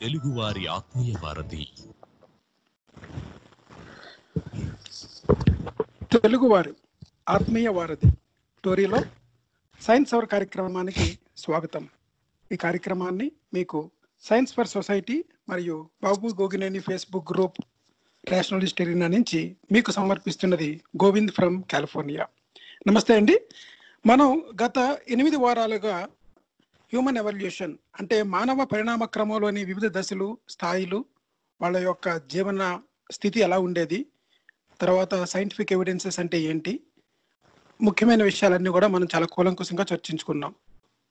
తెలుగువారి ఆత్మీయ వారధి. తెలుగువారి ఆత్మీయ వారధి టోరీలో సైన్స్ అవర్ కార్యక్రమానికి స్వాగతం. ఈ కార్యక్రమాన్ని మీకు సైన్స్ ఫర్ సొసైటీ మరియు Babu Gogineni Facebook group rationalist arena నుంచి మీకు సమర్పిస్తున్నది గోవింద్ ఫ్రమ్ కాలిఫోర్నియా. నమస్తే అండి. మనం గత 8 వారాలుగా హ్యూమన్ ఎవల్యూషన్ అంటే మానవ పరిణామ క్రమంలోని వివిధ దశలు, స్థాయిలు, వాళ్ళ యొక్క జీవన స్థితి ఎలా ఉండేది, తర్వాత సైంటిఫిక్ ఎవిడెన్సెస్ అంటే ఏంటి, ముఖ్యమైన విషయాలన్నీ కూడా మనం చాలా కూలంకుశంగా చర్చించుకున్నాం.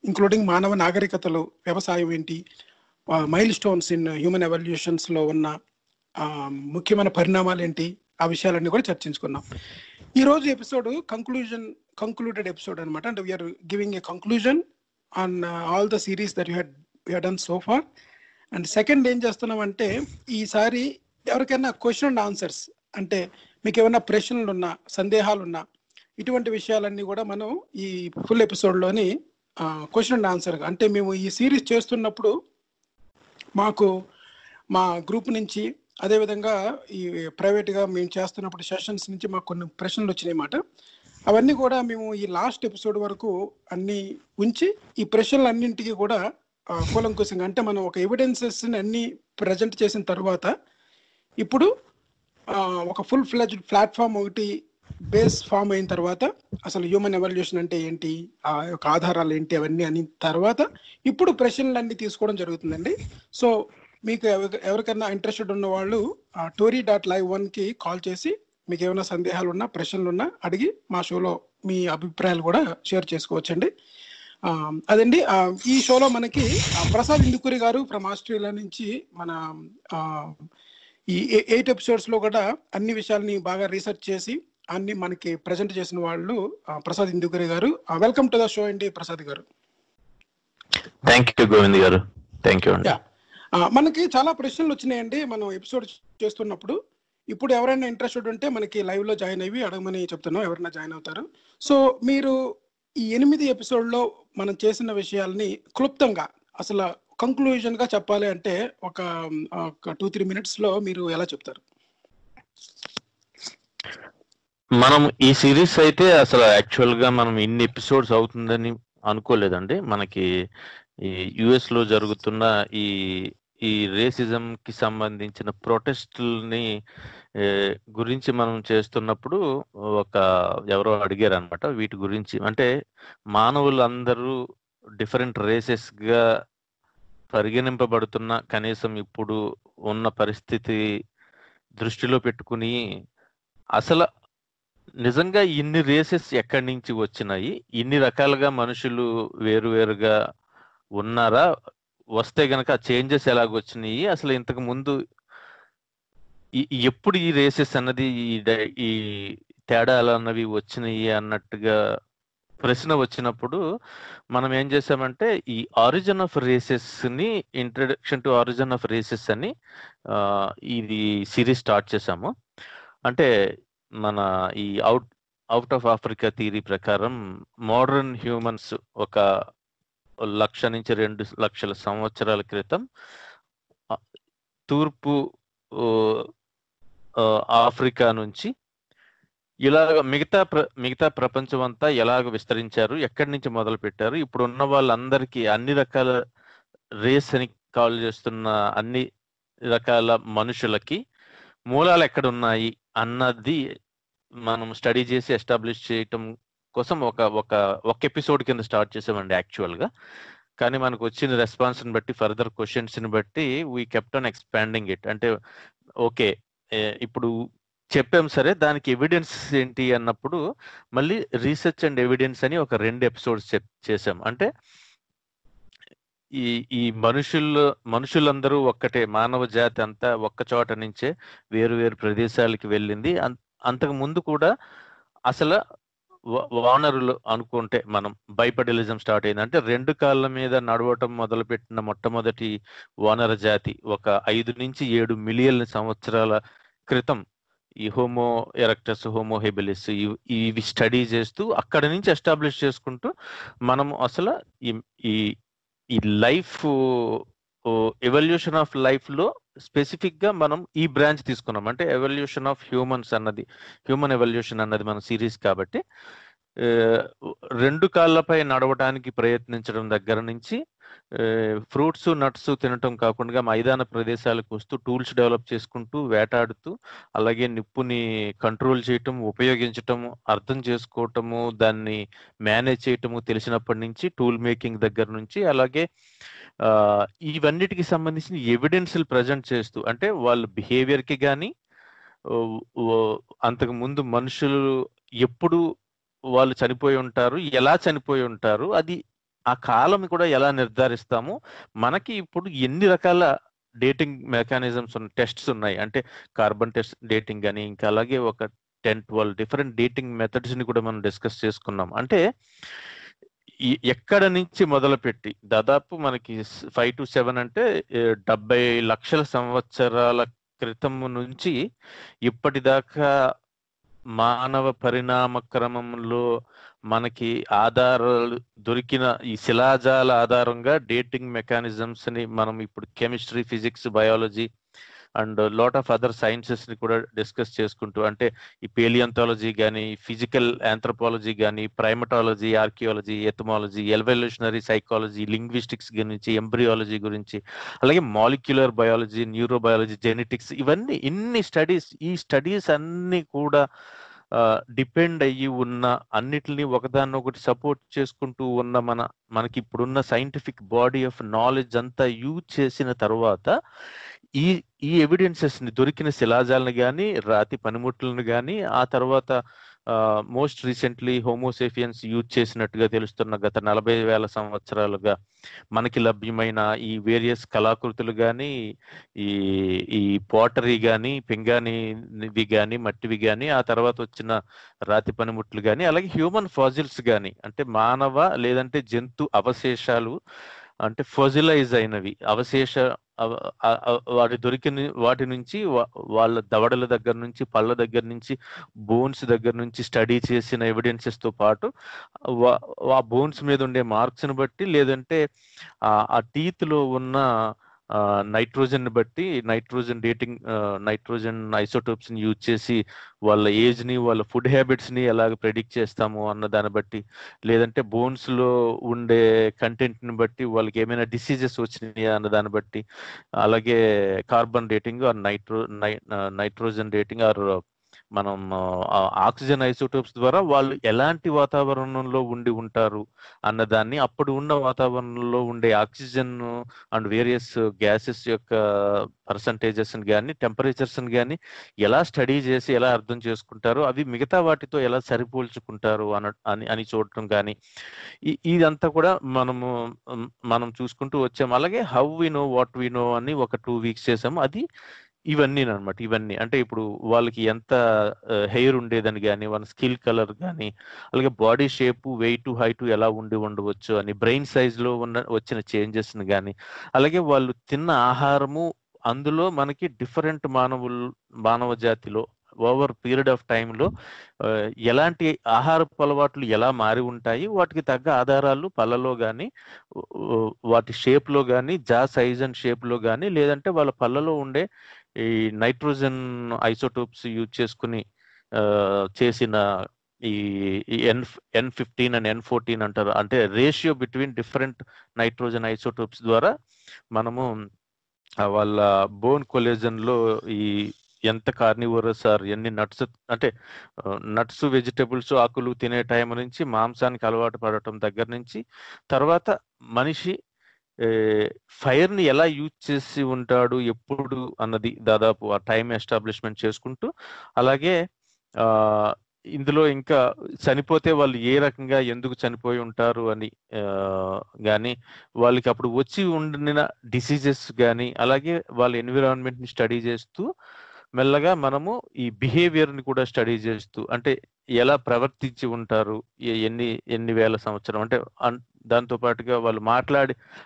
ఇంక్లూడింగ్ మానవ నాగరికతలు, వ్యవసాయం ఏంటి, మైల్ స్టోన్స్ ఇన్ హ్యూమన్ ఎవల్యూషన్స్లో ఉన్న ముఖ్యమైన పరిణామాలు ఏంటి, ఆ విషయాలన్నీ కూడా చర్చించుకున్నాం. ఈరోజు ఎపిసోడ్ కంక్లూడెడ్ ఎపిసోడ్ అనమాట. అంటే we are giving a conclusion on all the series that you had done so far. And second ఏం చేస్తున్నామంటే, ఈసారి ఎవరికైనా క్వశ్చన్ అండ్ ఆన్సర్స్ అంటే మీకు ఏమైనా ప్రశ్నలు ఉన్నా, సందేహాలు ఉన్నా, ఇటువంటి విషయాలన్నీ కూడా మనం ఈ ఫుల్ ఎపిసోడ్లోని క్వశ్చన్ అండ్ ఆన్సర్గా, అంటే మేము ఈ సిరీస్ చేస్తున్నప్పుడు మాకు మా గ్రూప్ నుంచి, అదేవిధంగా ఈ ప్రైవేట్గా మేము చేస్తున్నప్పుడు సెషన్స్ నుంచి మాకు కొన్ని ప్రశ్నలు వచ్చినాయి అన్నమాట. అవన్నీ కూడా మేము ఈ లాస్ట్ ఎపిసోడ్ వరకు అన్నీ ఉంచి ఈ ప్రశ్నలన్నింటికి కూడా కూలంకుశంగా, అంటే మనం ఒక ఎవిడెన్సెస్ని అన్నీ ప్రజెంట్ చేసిన తర్వాత ఇప్పుడు ఒక ఫుల్ ఫ్లెడ్జ్డ్ ప్లాట్ఫామ్ ఒకటి బేస్ ఫామ్ అయిన తర్వాత అసలు హ్యూమన్ ఎవల్యూషన్ అంటే ఏంటి, ఆ యొక్క ఆధారాలు ఏంటి, అవన్నీ అని తర్వాత ఇప్పుడు ప్రశ్నలన్నీ తీసుకోవడం జరుగుతుందండి. సో మీకు ఎవరికైనా ఇంట్రెస్టెడ్ ఉన్న వాళ్ళు tory.live1కి కాల్ చేసి మీకు ఏమైనా సందేహాలు ఉన్నా, ప్రశ్నలు ఉన్నా అడిగి మా షోలో మీ అభిప్రాయాలు కూడా షేర్ చేసుకోవచ్చండి. అదండి. ఈ షోలో మనకి ప్రసాద్ ఇందుకూరి గారు ఫ్రమ్ ఆస్ట్రేలియా నుంచి మన ఈ 8 ఎపిసోడ్స్లో కూడా అన్ని విషయాల్ని బాగా రీసెర్చ్ చేసి అన్ని మనకి ప్రజెంట్ చేసిన వాళ్ళు ప్రసాద్ ఇందుకూరి గారు. వెల్కమ్ టు ద షో అండి ప్రసాద్ గారు. థ్యాంక్ యూ గోవింద్ గారు. Thank you. మనకి చాలా ప్రశ్నలు వచ్చినాయండి మనం ఎపిసోడ్ చేస్తున్నప్పుడు. ఇప్పుడు ఎవరైనా ఇంట్రెస్టెడ్ ఉంటే మనకి లైవ్లో జాయిన్ అయ్యి అడగమని చెప్తున్నాం, ఎవరైనా జాయిన్ అవుతారు. సో మీరు ఈ 8 ఎపిసోడ్లో మనం చేసిన విషయాల్ని క్లుప్తంగా అసలు కంక్లూజన్గా చెప్పాలి అంటే ఒక 2-3 మినిట్స్లో మీరు ఎలా చెప్తారు? మనం ఈ సిరీస్ అయితే అసలు యాక్చువల్గా మనం ఇన్ని ఎపిసోడ్స్ అవుతుందని అనుకోలేదండి. మనకి ఈ యుఎస్ లో జరుగుతున్న ఈ రేసిజం కి సంబంధించిన ప్రొటెస్టుల్ని గురించి మనం చేస్తున్నప్పుడు ఎవరో అడిగారు అనమాట వీటి గురించి. అంటే మానవులందరూ డిఫరెంట్ రేసెస్ గా పరిగణింపబడుతున్న కనీసం ఇప్పుడు ఉన్న పరిస్థితి దృష్టిలో పెట్టుకుని అసలు నిజంగా ఇన్ని రేసెస్ ఎక్కడి నుంచి వచ్చినాయి, ఇన్ని రకాలుగా మనుషులు వేరువేరుగా ఉన్నారా, వస్తే గనక చేంజెస్ ఎలాగొచ్చినాయి, అసలు ఇంతకు ముందు ఎప్పుడు ఈ రేసెస్ అన్నది ఈ తేడాలు అన్నవి వచ్చినాయి అన్నట్టుగా ప్రశ్న వచ్చినప్పుడు మనం ఏం చేసామంటే ఈ ఆరిజిన్ ఆఫ్ రేసెస్ ని, introduction to origin of races అని ఇది సిరీస్ స్టార్ట్ చేసాము. అంటే మన ఈ అవుట్ ఆఫ్ ఆఫ్రికా థియరీ ప్రకారం మోడర్న్ హ్యూమన్స్ ఒక 1,00,000 నుంచి 2,00,000 సంవత్సరాల క్రితం తూర్పు ఆఫ్రికా నుంచి ఇలాగ మిగతా ప్రపంచం అంతా ఎలాగ విస్తరించారు, ఎక్కడి నుంచి మొదలు పెట్టారు, ఇప్పుడు ఉన్న వాళ్ళందరికీ అన్ని రకాల రేస్ అని కాల్ చేస్తున్న అన్ని రకాల మనుషులకి మూలాలు ఎక్కడ ఉన్నాయి అన్నది మనం స్టడీ చేసి ఎస్టాబ్లిష్ చేయటం కోసం ఒక ఎపిసోడ్ కింద స్టార్ట్ చేసామండి యాక్చువల్గా. కానీ మనకు వచ్చిన రెస్పాన్స్ని బట్టి, ఫర్దర్ క్వశ్చన్స్ని బట్టి we kept on expanding it. అంటే ఓకే ఇప్పుడు చెప్పాం సరే, దానికి ఎవిడెన్స్ ఏంటి అన్నప్పుడు మళ్ళీ రీసెర్చ్ అండ్ ఎవిడెన్స్ అని ఒక 2 ఎపిసోడ్స్ చేసాం. అంటే ఈ మనుషులందరూ ఒక్కటే, మానవ జాతి అంతా ఒక్క చోట నుంచే వేరు వేరు ప్రదేశాలకి వెళ్ళింది. అంతకు ముందు కూడా అసలు వానరులు అనుకుంటే మనం బైపడిలిజం స్టార్ట్ అయింది. అంటే 2 కాళ్ళ మీద నడవటం మొదలుపెట్టిన మొట్టమొదటి వానర జాతి ఒక 5 నుంచి 7 మిలియన్ సంవత్సరాల క్రితం ఈ హోమో ఎరెక్టస్, హోమో హెబిలిస్ ఇవి స్టడీ చేస్తూ అక్కడి నుంచి ఎస్టాబ్లిష్ చేసుకుంటూ మనం అసలు ఈ లైఫ్ ఎవల్యూషన్ ఆఫ్ లైఫ్ లో స్పెసిఫిక్ గా మనం ఈ బ్రాంచ్ తీసుకున్నాం. అంటే ఎవల్యూషన్ ఆఫ్ హ్యూమన్స్ అన్నది, హ్యూమన్ ఎవల్యూషన్ అన్నది మన సిరీస్ కాబట్టి రెండు కాళ్ళపై నడవడానికి ప్రయత్నించడం దగ్గర నుంచి ఫ్రూట్స్ నట్స్ తినటం కాకుండా మైదాన ప్రదేశాలకు వస్తూ టూల్స్ డెవలప్ చేసుకుంటూ వేటాడుతూ అలాగే నిప్పుని కంట్రోల్ చేయటం, ఉపయోగించటము, అర్థం చేసుకోవటము, దాన్ని మేనేజ్ చేయటము తెలిసినప్పటి నుంచి టూల్ మేకింగ్ దగ్గర నుంచి అలాగే ఇవన్నిటికి సంబంధించిన ఎవిడెన్స్లు ప్రజెంట్ చేస్తూ, అంటే వాళ్ళ బిహేవియర్కి కానీ అంతకు ముందు మనుషులు ఎప్పుడు వాళ్ళు చనిపోయి ఉంటారు, ఎలా చనిపోయి ఉంటారు, అది ఆ కాలం కూడా ఎలా నిర్ధారిస్తాము, మనకి ఇప్పుడు ఎన్ని రకాల డేటింగ్ మెకానిజమ్స్ టెస్ట్స్ ఉన్నాయి, అంటే కార్బన్ టెస్ట్ డేటింగ్ అని, ఇంకా అలాగే ఒక 10-12 డిఫరెంట్ డేటింగ్ మెథడ్స్ ని కూడా మనం డిస్కస్ చేసుకున్నాం. అంటే ఎక్కడ నుంచి మొదలుపెట్టి దాదాపు మనకి 5 to 7 అంటే 70 లక్షల సంవత్సరాల క్రితం నుంచి ఇప్పటిదాకా మానవ పరిణామ క్రమంలో మనకి ఆధారాలు దొరికిన ఈ శిలాజాల ఆధారంగా డేటింగ్ మెకానిజమ్స్ ని మనం ఇప్పుడు chemistry, physics, biology and lot of other sciences ని కూడా డిస్కస్ చేసుకుంటూ, అంటే ఈ పేలియంథాలజీ కానీ, ఫిజికల్ ఆంథ్రోపాలజీ కానీ, ప్రైమటాలజీ, ఆర్కియాలజీ, ఎథమాలజీ, ఎవల్యూషనరీ సైకాలజీ, లింగ్విస్టిక్స్ గురించి, ఎంబ్రియాలజీ గురించి, అలాగే మాలిక్యులర్ బయాలజీ, న్యూరోబయాలజీ, జెనెటిక్స్, ఇవన్నీ ఇన్ని స్టడీస్, ఈ స్టడీస్ అన్ని కూడా డిపెండ్ అయ్యి ఉన్న అన్నిటిని ఒకదాన్నొకటి సపోర్ట్ చేసుకుంటూ ఉన్న మనకి ఇప్పుడున్న సైంటిఫిక్ బాడీ ఆఫ్ నాలెడ్జ్ అంతా యూజ్ చేసిన తర్వాత ఈ ఈ ఎవిడెన్సెస్ ని, దొరికిన శిలాజాలను కానీ, రాతి పనిముట్లను కానీ, ఆ తర్వాత మోస్ట్ రీసెంట్లీ హోమోసేఫియన్స్ యూజ్ చేసినట్టుగా తెలుస్తున్న గత 40,000 సంవత్సరాలుగా మనకి లభ్యమైన ఈ వేరియస్ కళాకృతులు కానీ, ఈ పాటరీ కానీ, పింగాణివి కానీ, మట్టివి కానీ, ఆ తర్వాత వచ్చిన రాతి పనిముట్లు కానీ, అలాగే హ్యూమన్ ఫాజిల్స్ కానీ, అంటే మానవ లేదంటే జంతు అవశేషాలు, అంటే ఫొజిలైజ్ అయినవి వాటి దొరికిన వాటి నుంచి వాళ్ళ దవడల దగ్గర నుంచి, పళ్ళ దగ్గర నుంచి, బోన్స్ దగ్గర నుంచి స్టడీ చేసిన ఎవిడెన్సెస్ తో పాటు ఆ బోన్స్ మీద ఉండే మార్క్స్ ని బట్టి, లేదంటే ఆ టీత్ లో ఉన్న నైట్రోజన్ బట్టి, నైట్రోజన్ ఐసోటోప్స్ ని యూజ్ చేసి వాళ్ళ ఏజ్ ని, వాళ్ళ ఫుడ్ హ్యాబిట్స్ ని ఎలాగ ప్రెడిక్ట్ చేస్తాము అన్న దాన్ని బట్టి, లేదంటే బోన్స్ లో ఉండే కంటెంట్ ని బట్టి వాళ్ళకి ఏమైనా డిసీజెస్ వచ్చినాయా అన్న దాన్ని బట్టి, అలాగే carbon dating or nitrogen dating or మనం ఆక్సిజన్ ఐసోటోప్స్ ద్వారా వాళ్ళు ఎలాంటి వాతావరణంలో ఉండి ఉంటారు అన్నదాన్ని, అప్పుడు ఉన్న వాతావరణంలో ఉండే ఆక్సిజన్ అండ్ వేరియస్ గ్యాసెస్ యొక్క పర్సంటేజెస్ కానీ, టెంపరేచర్స్ కానీ ఎలా స్టడీ చేసి ఎలా అర్థం చేసుకుంటారు, అవి మిగతా వాటితో ఎలా సరిపోల్చుకుంటారు అని చూడటం కానీ, ఇదంతా కూడా మనం చూసుకుంటూ వచ్చాము. అలాగే how we know what we know అని ఒక 2 weeks చేసాము. అది ఇవన్నీ అనమాట. ఇవన్నీ అంటే ఇప్పుడు వాళ్ళకి ఎంత హెయిర్ ఉండేదని కానీ, వాళ్ళ స్కిల్ కలర్ కానీ, అలాగే బాడీ షేపు, వెయిట్, హైట్ ఎలా ఉండవచ్చు అని, బ్రెయిన్ సైజ్ లో వచ్చిన చేంజెస్ కానీ, అలాగే వాళ్ళు తిన్న ఆహారము, అందులో మనకి డిఫరెంట్ మానవ జాతిలో ఓవర్ పీరియడ్ ఆఫ్ టైంలో ఎలాంటి ఆహారపు అలవాట్లు ఎలా మారి ఉంటాయి, వాటికి తగ్గ ఆధారాలు పళ్ళలో కానీ, వాటి షేప్ లో కానీ, జా సైజ్ అండ్ షేప్ లో కానీ, లేదంటే వాళ్ళ పళ్ళలో ఉండే ఈ నైట్రోజన్ ఐసోటోప్స్ యూజ్ చేసుకుని చేసిన ఈ N15 అండ్ N14 అంటారు, అంటే ratio between different nitrogen isotopes ద్వారా మనము వాళ్ళ బోన్ కొలేజన్ లో ఈ ఎంత కార్నివోరస్ ఆర్ ఎన్ని నట్స్, అంటే నట్స్, వెజిటబుల్స్, ఆకులు తినే టైం నుంచి మాంసానికి అలవాటు పడటం దగ్గర నుంచి, తర్వాత మనిషి ఫైర్ ని ఎలా యూజ్ చేసి ఉంటాడు ఎప్పుడు అన్నది దాదాపు ఆ టైం ఎస్టాబ్లిష్మెంట్ చేసుకుంటూ, అలాగే ఇందులో ఇంకా చనిపోతే వాళ్ళు ఏ రకంగా ఎందుకు చనిపోయి ఉంటారు అని కానీ, వాళ్ళకి అప్పుడు వచ్చి ఉండిన డిసీజెస్ కానీ, అలాగే వాళ్ళ ఎన్విరాన్మెంట్ ని స్టడీ చేస్తూ మెల్లగా మనము ఈ బిహేవియర్ ని కూడా స్టడీ చేస్తూ, అంటే ఎలా ప్రవర్తించి ఉంటారు ఎన్ని వేల సంవత్సరం, అంటే దాంతో పాటుగా వాళ్ళు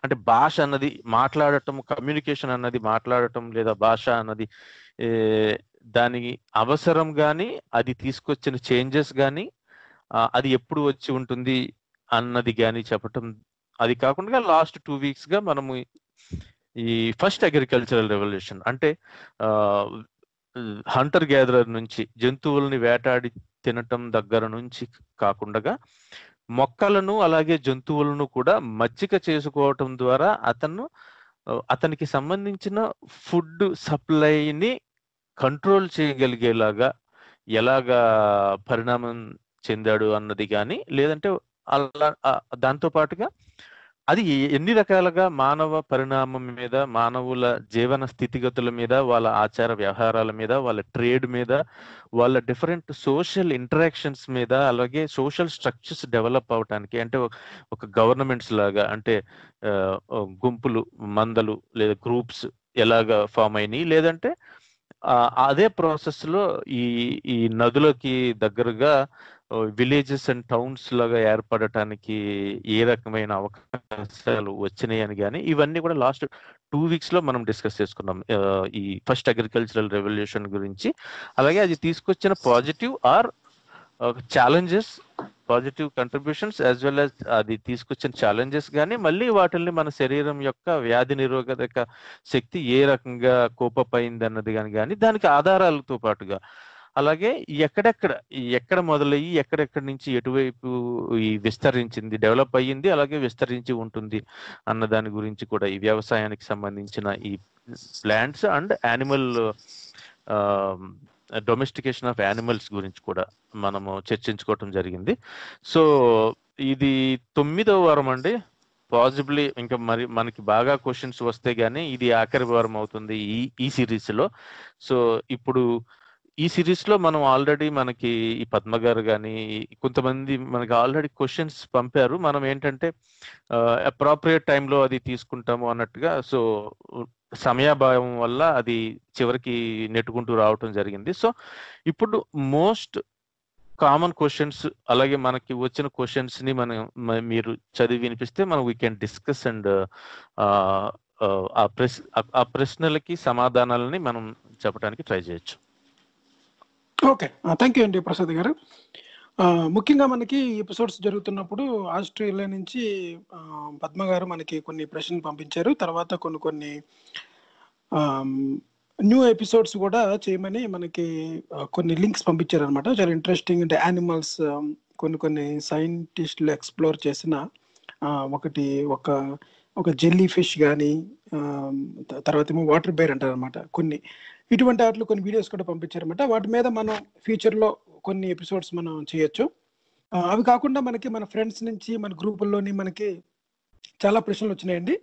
అంటే భాష అన్నది మాట్లాడటం, కమ్యూనికేషన్ అన్నది మాట్లాడటం లేదా భాష అన్నది దానికి అవసరం కానీ, అది తీసుకొచ్చిన చేంజెస్ కానీ, అది ఎప్పుడు వచ్చి ఉంటుంది అన్నది కానీ చెప్పటం. అది కాకుండా లాస్ట్ 2 weeks గా మనము ఈ ఫస్ట్ అగ్రికల్చరల్ రెవల్యూషన్ అంటే హంటర్ గ్యాదరర్ నుంచి జంతువుల్ని వేటాడి తినటం దగ్గర నుంచి కాకుండా మొక్కలను అలాగే జంతువులను కూడా మచ్చిక చేసుకోవటం ద్వారా అతనికి సంబంధించిన ఫుడ్ సప్లైని కంట్రోల్ చేయగలిగేలాగా ఎలాగా పరిణామం చెందాడు అన్నది కానీ, లేదంటే అలా దాంతో పాటుగా అది ఎన్ని రకాలుగా మానవ పరిణామం మీద, మానవుల జీవన స్థితిగతుల మీద, వాళ్ళ ఆచార వ్యవహారాల మీద, వాళ్ళ ట్రేడ్ మీద, వాళ్ళ డిఫరెంట్ సోషల్ ఇంటరాక్షన్స్ మీద, అలాగే సోషల్ స్ట్రక్చర్స్ డెవలప్ అవటానికి, అంటే ఒక గవర్నమెంట్స్ లాగా, అంటే గుంపులు, మందలు లేదా గ్రూప్స్ ఎలాగా ఫామ్ అయినాయి, లేదంటే అదే ప్రాసెస్ లో ఈ నదులకి దగ్గరగా విలేజెస్ అండ్ టౌన్స్ లాగా ఏర్పడటానికి ఏ రకమైన అవకాశాలు వచ్చినాయి అని కానీ, ఇవన్నీ కూడా లాస్ట్ 2 weeks లో మనం డిస్కస్ చేసుకున్నాం ఈ ఫస్ట్ అగ్రికల్చరల్ రెవల్యూషన్ గురించి. అలాగే అది తీసుకొచ్చిన positive or challenges, positive contributions as well as అది తీసుకొచ్చిన ఛాలెంజెస్ కానీ, మళ్ళీ వాటిల్ని మన శరీరం యొక్క వ్యాధి నిరోధక శక్తి ఏ రకంగా కోపప్ అయింది అన్నది కానీ దానికి ఆధారాలతో పాటుగా, అలాగే ఎక్కడ మొదలయ్యి ఎక్కడెక్కడి నుంచి ఎటువైపు ఈ విస్తరించింది, డెవలప్ అయ్యింది, అలాగే విస్తరించి ఉంటుంది అన్న దాని గురించి కూడా, ఈ వ్యవసాయానికి సంబంధించిన ఈ plants and animal domestication of animals గురించి కూడా మనము చర్చించుకోవటం జరిగింది. సో ఇది 9వ వారం అండి. పాసిబిలీ ఇంకా మరి మనకి బాగా క్వశ్చన్స్ వస్తే గానీ ఇది ఆఖరి వారం అవుతుంది ఈ సిరీస్ లో. సో ఇప్పుడు ఈ సిరీస్ లో మనం ఆల్రెడీ మనకి ఈ పద్మ గారు కానీ కొంతమంది మనకి ఆల్రెడీ క్వశ్చన్స్ పంపారు. మనం ఏంటంటే అప్రాప్రియేట్ టైంలో అది తీసుకుంటాము అన్నట్టుగా, సో సమయాభావం వల్ల అది చివరికి నెట్టుకుంటూ రావటం జరిగింది. సో ఇప్పుడు మోస్ట్ కామన్ క్వశ్చన్స్, అలాగే మనకి వచ్చిన క్వశ్చన్స్ ని మీరు చదివి వినిపిస్తే మనం వీ కెన్ డిస్కస్ అండ్ ఆ ప్రశ్నలకి సమాధానాలని మనం చెప్పడానికి ట్రై చేయొచ్చు. ఓకే, థ్యాంక్ యూ అండి ప్రసాద్ గారు. ముఖ్యంగా మనకి ఎపిసోడ్స్ జరుగుతున్నప్పుడు ఆస్ట్రేలియా నుంచి పద్మ గారు మనకి కొన్ని ప్రశ్నలు పంపించారు. తర్వాత కొన్ని న్యూ ఎపిసోడ్స్ కూడా చేయమని మనకి కొన్ని లింక్స్ పంపించారు అనమాట. చాలా ఇంట్రెస్టింగ్, అంటే యానిమల్స్ కొన్ని సైంటిస్టులు ఎక్స్ప్లోర్ చేసిన ఒక జెల్లీ ఫిష్ కానీ, తర్వాత ఏమో వాటర్ బేర్ అంటారు అనమాట, ఇటువంటి వాటిలో కొన్ని వీడియోస్ కూడా పంపించారనమాట. వాటి మీద మనం ఫ్యూచర్లో కొన్ని ఎపిసోడ్స్ మనం చేయొచ్చు. అవి కాకుండా మనకి మన ఫ్రెండ్స్ నుంచి, మన గ్రూపుల్లోని మనకి చాలా ప్రశ్నలు వచ్చినాయండి.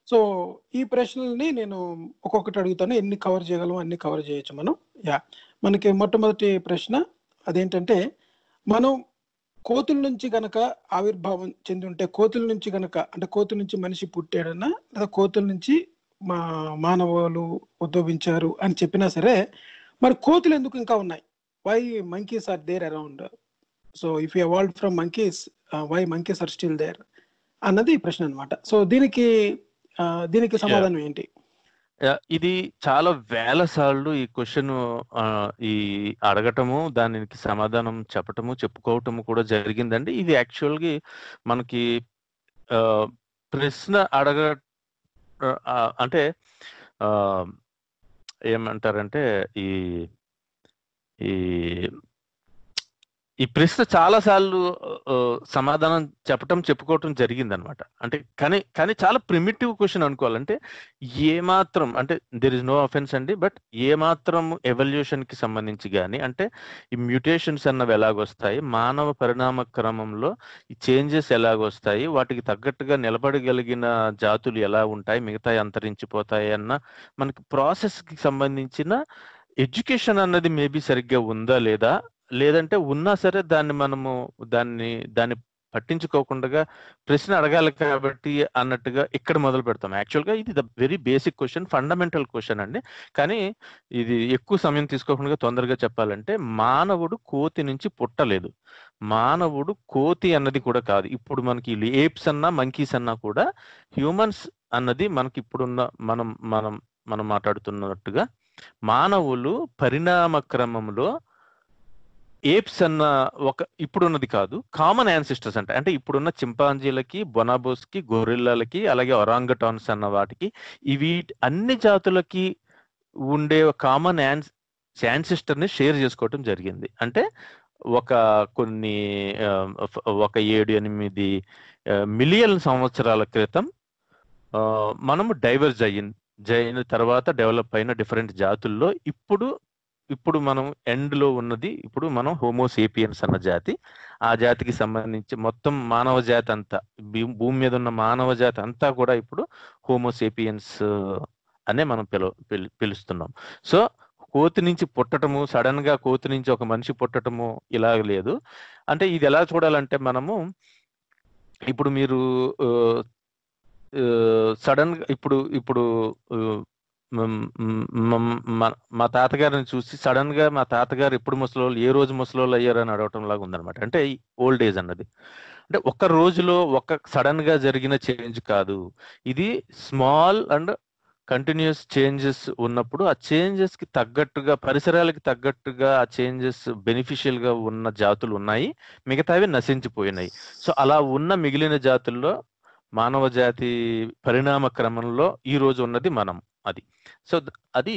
సో ఈ ప్రశ్నల్ని నేను ఒక్కొక్కటి అడుగుతాను, ఎన్ని కవర్ చేయగలము అన్ని కవర్ చేయొచ్చు మనం. మనకి మొట్టమొదటి ప్రశ్న అదేంటంటే, మనం కోతుల నుంచి గనక ఆవిర్భావం చెంది ఉంటే, కోతుల నుంచి గనక, అంటే కోతుల నుంచి మనిషి పుట్టాడన్నా లేదా కోతుల నుంచి మానవులు ఉద్భవించారు అని చెప్పినా సరే, మరి కోతులు ఎందుకు ఇంకా ఉన్నాయి? Why monkeys are there around? So if you evolved from monkeys, why monkeys are still there అన్నది ప్రశ్న అనమాట. సో దీనికి సమాధానం ఏంటి? ఇది చాలా వేల సార్లు ఈ క్వశ్చన్ ఈ అడగటము, దానికి సమాధానం చెప్పటము, చెప్పుకోవటము కూడా జరిగిందండి. ఇది యాక్చువల్గా మనకి ప్రశ్న అంటే ఏమంటారంటే ఈ ప్రశ్న చాలా సార్లు సమాధానం చెప్పుకోవటం జరిగింది అనమాట. అంటే కానీ చాలా ప్రిమిటివ్ క్వశ్చన్ అనుకోవాలంటే, ఏమాత్రం, అంటే దెర్ ఇస్ నో అఫెన్స్ అండి, బట్ ఏమాత్రం ఎవల్యూషన్ కి సంబంధించి కానీ, అంటే ఈ మ్యూటేషన్స్ అన్నవి ఎలాగొస్తాయి, మానవ పరిణామ క్రమంలో ఈ చేంజెస్ ఎలాగొస్తాయి, వాటికి తగ్గట్టుగా నిలబడగలిగిన జాతులు ఎలా ఉంటాయి, మిగతా అంతరించిపోతాయి అన్న మనకి ప్రాసెస్ కి సంబంధించిన ఎడ్యుకేషన్ అన్నది మేబీ సరిగ్గా ఉందా లేదా, లేదంటే ఉన్నా సరే దాన్ని పట్టించుకోకుండా ప్రశ్న అడగాలి కాబట్టి అన్నట్టుగా ఇక్కడ మొదలు పెడతాం. యాక్చువల్గా ఇది the very basic question, fundamental question అండి. కానీ ఇది ఎక్కువ సమయం తీసుకోకుండా తొందరగా చెప్పాలంటే, మానవుడు కోతి నుంచి పుట్టలేదు, మానవుడు కోతి అన్నది కూడా కాదు. ఇప్పుడు మనకి ఏప్స్ అన్నా మంకీస్ అన్నా కూడా హ్యూమన్స్ అన్నది మనకి ఇప్పుడున్న మనం మాట్లాడుతున్నట్టుగా మానవులు పరిణామ క్రమంలో ఏప్స్ అన్న ఒక ఇప్పుడున్నది కాదు, కామన్ యాన్సిస్టర్స్ అంటే ఇప్పుడున్న చింపాంజీలకి, బొనాబోస్కి, గొరిల్లాలకి, అలాగే ఒరాంగటాన్స్ అన్న వాటికి, ఇవి అన్ని జాతులకి ఉండే కామన్ యాన్సిస్టర్ ని షేర్ చేసుకోవటం జరిగింది. అంటే ఒక కొన్ని ఒక 7-8 మిలియన్ సంవత్సరాల క్రితం మనము డైవర్జ్ అయిన తర్వాత డెవలప్ అయిన డిఫరెంట్ జాతుల్లో ఇప్పుడు మనం ఎండ్ లో ఉన్నది, ఇప్పుడు మనం హోమోసేపియన్స్ అన్న జాతి. ఆ జాతికి సంబంధించి మొత్తం మానవ జాతి అంతా, భూమి మీద ఉన్న మానవ జాతి అంతా కూడా ఇప్పుడు హోమోసేపియన్స్ అనే మనం పిలుస్తున్నాం. సో కోతి నుంచి పుట్టటము, సడన్ గా కోతి నుంచి ఒక మనిషి పుట్టటము ఇలా లేదు. అంటే ఇది ఎలా చూడాలంటే, మనము ఇప్పుడు మీరు సడన్ గా ఇప్పుడు మా తాతగారిని చూసి సడన్ గా మా తాతగారు ఎప్పుడు ముసలోళ్ళు, ఏ రోజు ముసలోళ్ళు అయ్యారని అడగటం లాగా ఉందన్నమాట. అంటే ఓల్డ్ ఏజ్ అన్నది అంటే ఒక్క రోజులో సడన్ గా జరిగిన చేంజ్ కాదు. ఇది స్మాల్ అండ్ కంటిన్యూస్ చేంజెస్ ఉన్నప్పుడు ఆ చేంజెస్ కి తగ్గట్టుగా, పరిసరాలకి తగ్గట్టుగా ఆ చేంజెస్ బెనిఫిషియల్ గా ఉన్న జాతులు ఉన్నాయి, మిగతావి నశించిపోయినాయి. సో అలా ఉన్న మిగిలిన జాతుల్లో మానవ జాతి పరిణామ క్రమంలో ఈ రోజు ఉన్నది మనం. అది సో అది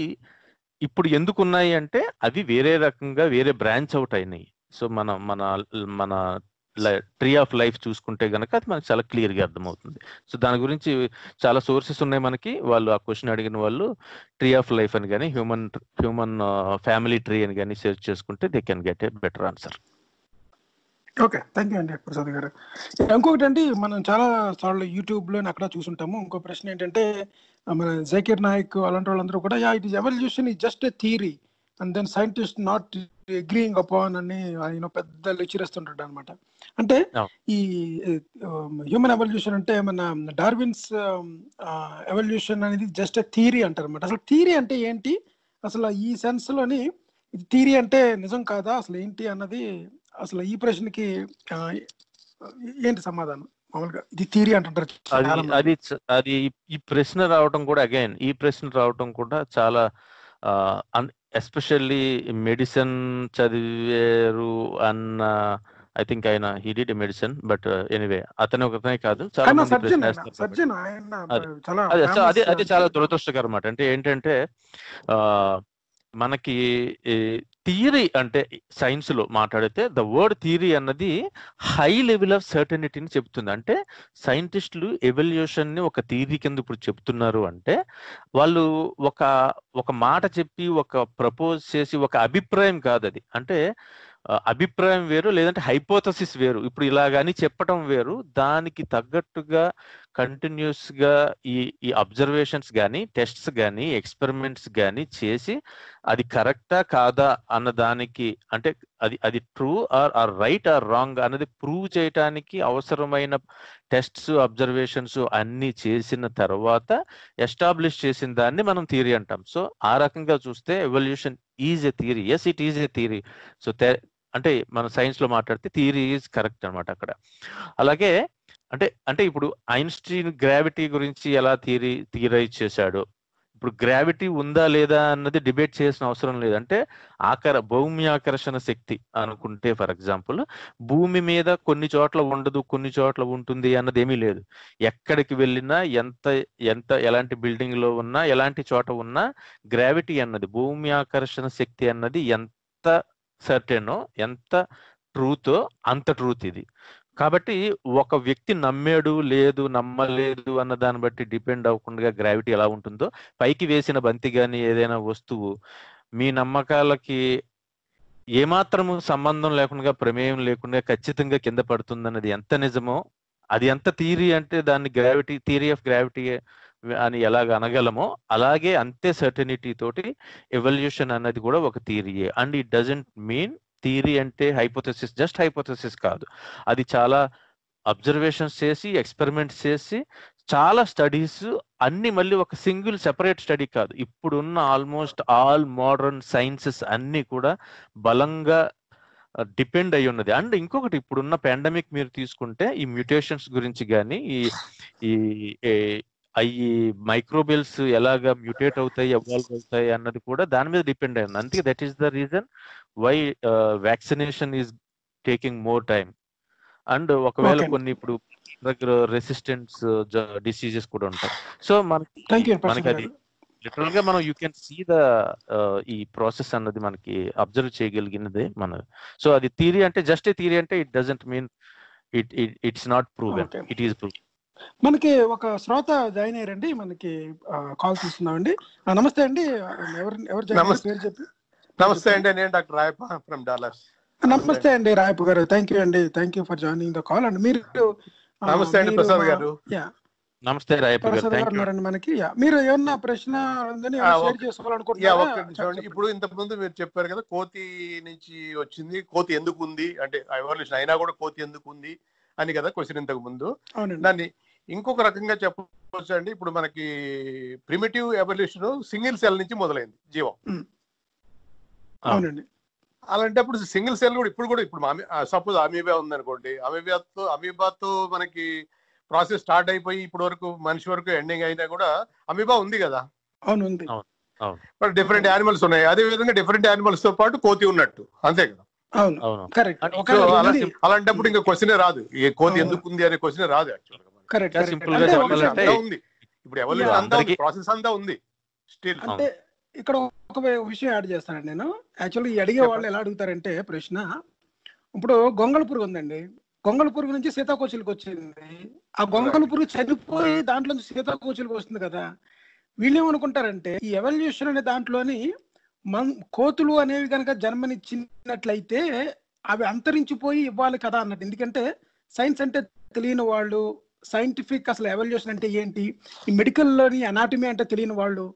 ఇప్పుడు ఎందుకు ఉన్నాయి అంటే అవి వేరే రకంగా వేరే బ్రాంచ్ అవుట్ అయినాయి. సో మన మన మన ట్రీ ఆఫ్ లైఫ్ చూసుకుంటే గనక అది మనకు చాలా క్లియర్ గా అర్థమవుతుంది. సో దాని గురించి చాలా సోర్సెస్ ఉన్నాయి మనకి. వాళ్ళు ఆ క్వశ్చన్ అడిగిన వాళ్ళు ట్రీ ఆఫ్ లైఫ్ అని కానీ హ్యూమన్ ఫ్యామిలీ ట్రీ అని కానీ సెర్చ్ చేసుకుంటే they can get a better answer. Okay, thank you అండి ప్రసాద్ గారు. ఇంకొకటి అండి, మనం చాలా సార్లు యూట్యూబ్లో అక్కడ చూసుంటాము. ఇంకో ప్రశ్న ఏంటంటే, మన జకీర్ నాయక్ అలాంటి వాళ్ళందరూ కూడా it is evolution is just a theory and then scientist not agreeing upon అని ఆయన పెద్ద లెక్చర్ ఇస్తుంటాడు అనమాట. అంటే ఈ హ్యూమన్ ఎవల్యూషన్ అంటే మన డార్విన్స్ ఎవల్యూషన్ అనేది జస్ట్ ఎ థియరీ అంటారు అనమాట. అసలు థియరీ అంటే ఏంటి, అసలు ఈ సెన్స్ లోని థియరీ అంటే నిజం కాదా అసలు ఏంటి అన్నది, అసలు ఈ ప్రశ్నకి ఏంటి సమాధానం? మామూలుగా ఇది థియరీ అంటుంటారు. అది ఈ ప్రశ్న రావడం కూడా అగైన్ ఈ ప్రశ్న రావడం కూడా చాలా ఎస్పెషల్లీ మెడిసిన్ చదివారు అన్న, ఐ థింక్ ఆయన he did medicine, but anyway అతను ఒకనే కాదు, చాలా మంది ప్రశ్న వేస్తారు. అది చాలా దురదృష్టకరం అన్నమాట. అంటే ఏంటంటే మనకి థియరీ అంటే సైన్స్ లో మాట్లాడితే ద వర్డ్ థియరీ అన్నది హై లెవెల్ ఆఫ్ సర్టనిటీని చెప్తుంది. అంటే సైంటిస్టులు ఎవల్యూషన్ ని ఒక థియరీ కింద ఇప్పుడు చెప్తున్నారు అంటే వాళ్ళు ఒక మాట చెప్పి ఒక ప్రపోజ్ చేసి ఒక అభిప్రాయం కాదు అది. అంటే అభిప్రాయం వేరు, లేదంటే హైపోథసిస్ వేరు. ఇప్పుడు ఇలాగని చెప్పటం వేరు. దానికి తగ్గట్టుగా కంటిన్యూస్ గా ఈ అబ్జర్వేషన్స్ కానీ, టెస్ట్స్ కానీ, ఎక్స్పెరిమెంట్స్ కానీ చేసి అది కరెక్టా కాదా అన్న దానికి, అంటే అది true or right are wrong అన్నది ప్రూవ్ చేయటానికి అవసరమైన టెస్ట్స్, అబ్జర్వేషన్స్ అన్ని చేసిన తర్వాత ఎస్టాబ్లిష్ చేసిన దాన్ని మనం థియరీ అంటాం. సో ఆ రకంగా చూస్తే evolution is a theory. Yes, it is a theory. So అంటే మన సైన్స్ లో మాట్లాడితే థియరీ ఈజ్ కరెక్ట్ అనమాట అక్కడ. అలాగే అంటే ఇప్పుడు ఐన్స్టీన్ గ్రావిటీ గురించి ఎలా థియరైజ్ చేశాడు, ఇప్పుడు గ్రావిటీ ఉందా లేదా అన్నది డిబేట్ చేయాల్సిన అవసరం లేదు. అంటే భూమి ఆకర్షణ శక్తి అనుకుంటే, ఫర్ ఎగ్జాంపుల్, భూమి మీద కొన్ని చోట్ల ఉండదు, కొన్ని చోట్ల ఉంటుంది అన్నది ఏమీ లేదు. ఎక్కడికి వెళ్ళినా, ఎలాంటి బిల్డింగ్ లో ఉన్నా, ఎలాంటి చోట ఉన్నా గ్రావిటీ అన్నది, భూమి ఆకర్షణ శక్తి అన్నది ఎంత సర్టెనో, ఎంత ట్రూతో అంత ట్రూత్ ఇది. కాబట్టి ఒక వ్యక్తి నమ్మాడు లేదు, నమ్మలేదు అన్న దాన్ని బట్టి డిపెండ్ అవ్వకుండా గ్రావిటీ ఎలా ఉంటుందో, పైకి వేసిన బంతి కానీ ఏదైనా వస్తువు మీ నమ్మకాలకి ఏమాత్రము సంబంధం లేకుండా, ప్రమేయం లేకుండా ఖచ్చితంగా కింద పడుతుందన్నది ఎంత నిజమో, అది ఎంత థియరీ అంటే దాన్ని థియరీ ఆఫ్ గ్రావిటీ అని ఎలాగ అనగలమో, అలాగే అంతే సర్టనిటీ తోటి ఎవల్యూషన్ అన్నది కూడా ఒక థియరీయే. And it doesn't mean theory అంటే హైపోథెసిస్, జస్ట్ హైపోథెసిస్ కాదు. అది చాలా అబ్జర్వేషన్స్ చేసి, ఎక్స్పెరిమెంట్స్ చేసి, చాలా స్టడీస్ అన్ని, మళ్ళీ ఒక సింగిల్ సెపరేట్ స్టడీ కాదు. ఇప్పుడున్న ఆల్మోస్ట్ ఆల్ మోడర్న్ సైన్సెస్ అన్ని కూడా బలంగా డిపెండ్ అయి ఉన్నది. అండ్ ఇంకొకటి, ఇప్పుడున్న పాండమిక్ మీరు తీసుకుంటే ఈ మ్యూటేషన్స్ గురించి కానీ, ఈ అవి మైక్రోబియల్స్ ఎలాగా మ్యూటేట్ అవుతాయి, ఎవాల్వ్ అవుతాయి అన్నది కూడా దాని మీద డిపెండ్ అయింది. అందుకే that is the reason why vaccination is taking more time. And ఒకవేళ ఓకే కొన్ని ఇప్పుడు దగ్గర రెసిస్టెన్స్ డిసీజెస్ కూడా ఉంటాయి. సో థ్యాంక్ యూ మనకి ప్రసాద్ అది గారు. లిటరల్ గా మనం యూ కెన్ సీ ద ఈ ప్రాసెస్ అన్నది మనకి అబ్జర్వ్ చేయగలిగినదే మన. సో అది థియరీ అంటే జస్ట్ ఏ థియరీ అంటే it doesn't mean it's not proven, okay, it is prove. మనకి ఒక శ్రోత జాయిన్ అయ్యారండి, మనకి కాల్ తీసుకుందామండి. నమస్తే అండి, ఎవరు ఎవరు జాయిన్ అయ్యారు? పేరు చెప్పి. నమస్తే అండి, నేను డాక్టర్ రాయప్ప ఫ్రమ్ డాలస్. నమస్తే అండి రాయప్ప గారు, థ్యాంక్ యూ అండి, thank you for joining the call. And మీరు నమస్తే అండి ప్రసాద్ గారు. నమస్తే రాయప్ప గారు, ప్రసాద్ గారు ఉన్నారండి మనకి. మీరు ఏమన్నా ప్రశ్న ఉందని షేర్ చేసుకోవాలనుకుంటున్నారా? ఇప్పుడు ఇంతకు ముందు మీరు చెప్పారు కదా, కోతి నుంచి వచ్చింది, కోతి ఎందుకు ఉంది అంటే ఎవల్యూషన్ అయినా కూడా కోతి ఎందుకు ఉంది అని కదా క్వశ్చన్ ఇంతకు ముందు. దాన్ని ఇంకొక రకంగా చెప్పవచ్చు అండి. ఇప్పుడు మనకి ప్రిమిటివ్ ఎవల్యూషన్ సింగిల్ సెల్ నుంచి మొదలైంది జీవం. అవునండి. అలాంటప్పుడు సింగిల్ సెల్ కూడా ఇప్పుడు సపోజ్ అమీబా ఉందనుకోండి, అమీబాతో మనకి ప్రాసెస్ స్టార్ట్ అయిపోయి ఇప్పుడు వరకు మనిషి వరకు ఎండింగ్ అయినా కూడా అమీబా ఉంది కదా. అవును, ఉంది. బట్ డిఫరెంట్ యానిమల్స్ ఉన్నాయి. అదే విధంగా డిఫరెంట్ యానిమల్స్ తో పాటు కోతి ఉన్నట్టు, అంతే కదా. అవును, కరెక్ట్. అలాంటప్పుడు ఇంకా క్వశ్చన్ రాదు, ఏ కోతి ఎందుకు ఉంది అనే క్వశ్చన్ రాదు. యాక్చువల్ గా ఉంది, ఇప్పుడు ఎవల్యూషన్ అంతా ఉంది, ప్రాసెస్ అంతా ఉంది స్టిల్. అంటే ఇక్కడ ఒక విషయం యాడ్ చేస్తానండి నేను. యాక్చువల్లీ అడిగే వాళ్ళు ఎలా అడుగుతారంటే ప్రశ్న, ఇప్పుడు గొంగళ పురుగు ఉందండి, గొంగళ పురుగు నుంచి సీతాకోచిలకు వచ్చింది. ఆ గొంగళ పురుగు చనిపోయి దాంట్లో నుంచి సీతాకోచిలకు వస్తుంది కదా. వీళ్ళు ఏమనుకుంటారంటే ఈ ఎవల్యూషన్ అనే దాంట్లోని కోతులు అనేవి కనుక జన్మనిచ్చినట్లయితే అవి అంతరించిపోయి ఇవ్వాలి కదా అన్నట్టు. ఎందుకంటే సైన్స్ అంటే తెలియని వాళ్ళు, సైంటిఫిక్ అసలు ఎవల్యూషన్ అంటే ఏంటి, ఈ మెడికల్లోని అనాటమీ అంటే తెలియని వాళ్ళు,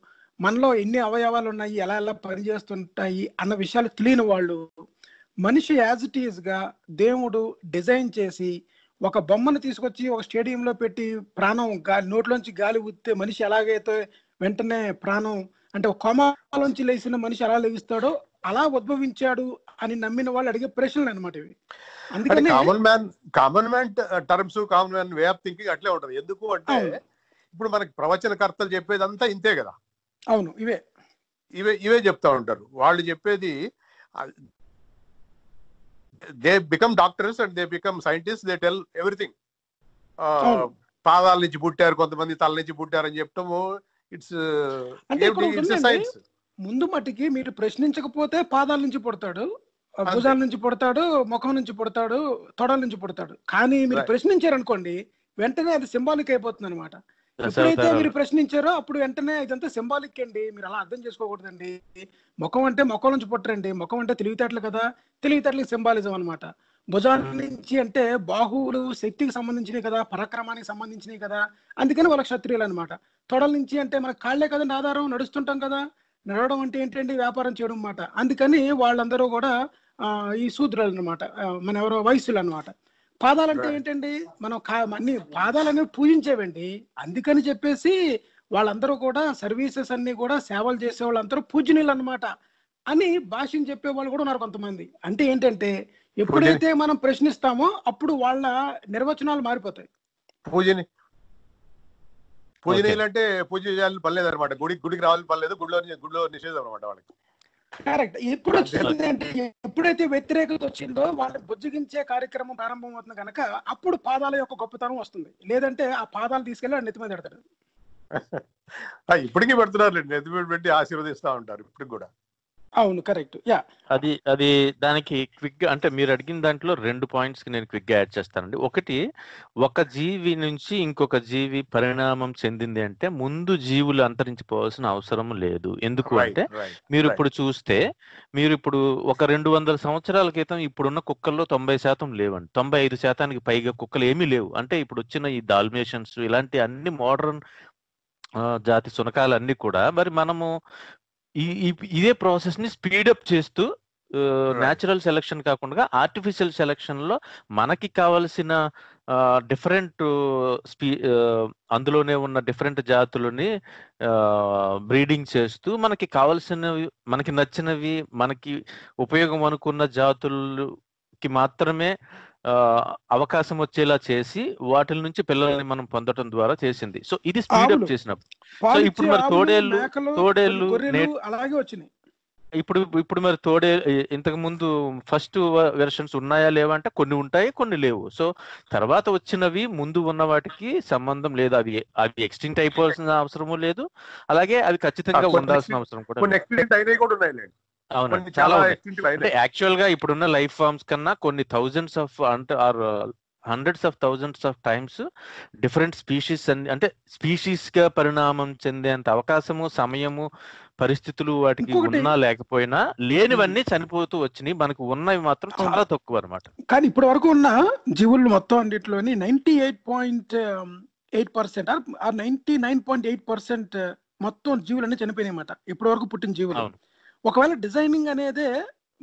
మనలో ఎన్ని అవయవాలు ఉన్నాయి, ఎలా ఎలా పనిచేస్తుంటాయి అన్న విషయాలు తెలియని వాళ్ళు, మనిషి యాజ్ ఇట్ ఈజ్ గా దేవుడు డిజైన్ చేసి ఒక బొమ్మను తీసుకొచ్చి ఒక స్టేడియంలో పెట్టి ప్రాణం నోట్లోంచి గాలి ఊదితే మనిషి ఎలాగైతే వెంటనే ప్రాణం అంటే ఒక కోమాలోంచి లేచిన మనిషి ఎలా లేవిస్తాడో అలా ఉద్భవించాడు అని నమ్మిన వాళ్ళు అడిగే ప్రశ్నలు అనమాట ఇవి. అందుకని common man terms, common man way of thinking అట్లే ఉంటది. ఎందుకు అంటే ఇప్పుడు మనకి ప్రవచనకర్తలు చెప్పేదంతా ఇంతే కదా. అవును, ఇవే చెప్తా ఉంటారు. వాళ్ళు చెప్పేది they become doctors and they become scientist, they tell everything. పాదాల నుంచి పుట్టారు, కొంతమంది తల నుంచి పుట్టారు అని చెప్తాము. It's science. ముందు మట్టికి మీరు ప్రశ్నించకపోతే పాదాల నుంచి పుడతాడు, భుజాల నుంచి పుడతాడు, ముఖం నుంచి పుడతాడు, తొడల నుంచి పుడతాడు. కానీ మీరు ప్రశ్నించారనుకోండి వెంటనే అది సింబాలిక్ అయిపోతుంది అనమాట. ఎప్పుడైతే మీరు ప్రశ్నించారో అప్పుడు వెంటనే ఇదంతా సింబాలిక్ అండి, మీరు అలా అర్థం చేసుకోకూడదండి. ముఖం అంటే ముఖం నుంచి పుట్టరండి, ముఖం అంటే తెలివితేటలు కదా, తెలివితేటలకు సింబాలిజం అనమాట. భుజాల నుంచి అంటే బాహువులు శక్తికి సంబంధించినవి కదా, పరాక్రమానికి సంబంధించినవి కదా, అందుకని వాళ్ళ క్షత్రియులు అనమాట. తొడల నుంచి అంటే మన కాళ్లే కదండి ఆధారం, నడుస్తుంటాం కదా, నడవడం అంటే ఏంటండి వ్యాపారం చేయడం అన్నమాట. అందుకని వాళ్ళందరూ కూడా ఈ శూద్రులు అనమాట, మన ఎవరో వయస్సులు అనమాట. పాదాలంటే ఏంటండి, మనం అన్ని పాదాలనేవి పూజించేవండి. అందుకని చెప్పేసి వాళ్ళందరూ కూడా సర్వీసెస్ అన్ని కూడా సేవలు చేసే వాళ్ళందరూ పూజనీయులు అనమాట అని భాషను చెప్పే వాళ్ళు కూడా ఉన్నారు కొంతమంది. అంటే ఏంటంటే ఎప్పుడైతే మనం ప్రశ్నిస్తామో అప్పుడు వాళ్ళ నిర్వచనాలు మారిపోతాయి. పూజనీయులు అంటే పూజ చేయాలని పర్లేదు అనమాట, గుడికి రావాలని పర్లేదు, గుడిలో నిషేధం అనమాట వాళ్ళకి. కరెక్ట్. ఎప్పుడు వచ్చింది అంటే ఎప్పుడైతే వ్యతిరేకత వచ్చిందో వాళ్ళని బుజ్జగించే కార్యక్రమం ప్రారంభం అవుతుంది కనుక అప్పుడు పాదాల యొక్క గొప్పతనం వస్తుంది. లేదంటే ఆ పాదాలు తీసుకెళ్ళి నెత్తి మీద పెడతాడు. ఇప్పటికీ పెడుతున్నారు, నెత్తి మీద పెట్టి ఆశీర్వదిస్తా ఉంటారు ఇప్పటికి కూడా. అవును, కరెక్ట్. యా, అది దానికి క్విక్ గా అంటే మీరు అడిగిన దాంట్లో 2 పాయింట్స్ కి నేను క్విక్ గా యాడ్ చేస్తానండి. ఒకటి, ఒక జీవి నుంచి ఇంకొక జీవి పరిణామం చెందింది అంటే ముందు జీవులు అంతరించిపోవాల్సిన అవసరం లేదు. ఎందుకు అంటే మీరు ఇప్పుడు చూస్తే, మీరు ఇప్పుడు ఒక 200 సంవత్సరాల క్రితం ఇప్పుడున్న కుక్కల్లో 90% లేవండి, 95% పైగా కుక్కలు ఏమీ లేవు. అంటే ఇప్పుడు వచ్చిన ఈ డాల్మేషన్స్ ఇలాంటి అన్ని మోడర్న్ జాతి శునకాలు అన్ని కూడా మరి మనము ఇదే ప్రాసెస్ ని స్పీడప్ చేస్తూ న్యాచురల్ సెలక్షన్ కాకుండా ఆర్టిఫిషియల్ సెలక్షన్ లో మనకి కావలసిన డిఫరెంట్ అందులోనే ఉన్న డిఫరెంట్ జాతులని బ్రీడింగ్ చేస్తూ మనకి కావలసినవి, మనకి నచ్చినవి, మనకి ఉపయోగం అనుకున్న జాతులకి మాత్రమే అవకాశం వచ్చేలా చేసి వాటి నుంచి పిల్లల్ని మనం పొందడం ద్వారా చేసింది. సో ఇది స్పీడప్ చేసినప్పుడు. సో ఇప్పుడు మరి తోడేళ్ళు అలాగే వచ్చినాయి. ఇప్పుడు మరి ఇంతకు ముందు ఫస్ట్ వెర్షన్స్ ఉన్నాయా లేవా అంటే కొన్ని ఉంటాయి, కొన్ని లేవు. సో తర్వాత వచ్చినవి ముందు ఉన్న వాటికి సంబంధం లేదు. అవి ఎక్స్టింక్ట్ అయిపోవాల్సిన అవసరము లేదు, అలాగే అవి ఖచ్చితంగా ఉండాల్సిన అవసరం కూడా. అవునండి, చాలా అంటే యాక్చువల్ గా ఇప్పుడున్న లైఫ్ ఫార్మ్స్ కన్నా కొన్ని thousands of hundreds of thousands of times different species అంటే స్పీషీస్ గా పరిణామం చెందేంత అవకాశము, సమయము, పరిస్థితులు వాటికి ఉన్నా లేకపోయినా లేనివన్నీ చనిపోతూ వచ్చినాయి. మనకు ఉన్నవి మాత్రం చాలా తక్కువ అనమాట. కానీ ఇప్పటి వరకు ఉన్న జీవులు మొత్తం అన్నిటిలోని 98.8% 99.8% మొత్తం జీవులన్నీ చనిపోయినాయి అన్నమాట ఇప్పటి వరకు పుట్టిన జీవులు. ఒకవేళ డిజైనింగ్ అనేదే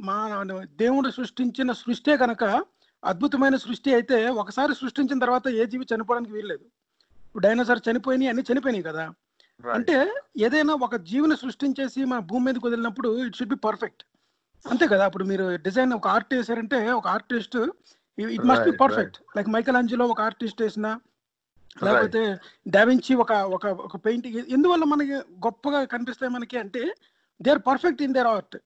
మా దేవుడు సృష్టించిన సృష్టి కనుక అద్భుతమైన సృష్టి అయితే ఒకసారి సృష్టించిన తర్వాత ఏ జీవి చనిపోవడానికి వీల్లేదు. ఇప్పుడు డైనోసార్ చనిపోయినాయి, అన్ని చనిపోయినాయి కదా. అంటే ఏదైనా ఒక జీవిని సృష్టించేసి మన భూమి మీదకి వదిలినప్పుడు ఇట్ షుడ్ బి పర్ఫెక్ట్, అంతే కదా. ఇప్పుడు మీరు డిజైన్ ఒక ఆర్ట్ వేసారంటే ఒక artist it must be perfect. Like Michelangelo ఒక ఆర్టిస్ట్ వేసినా, లేకపోతే డావించి ఒక పెయింటింగ్ ఎందువల్ల మనకి గొప్పగా కనిపిస్తాయి మనకి అంటే they are perfect in their art.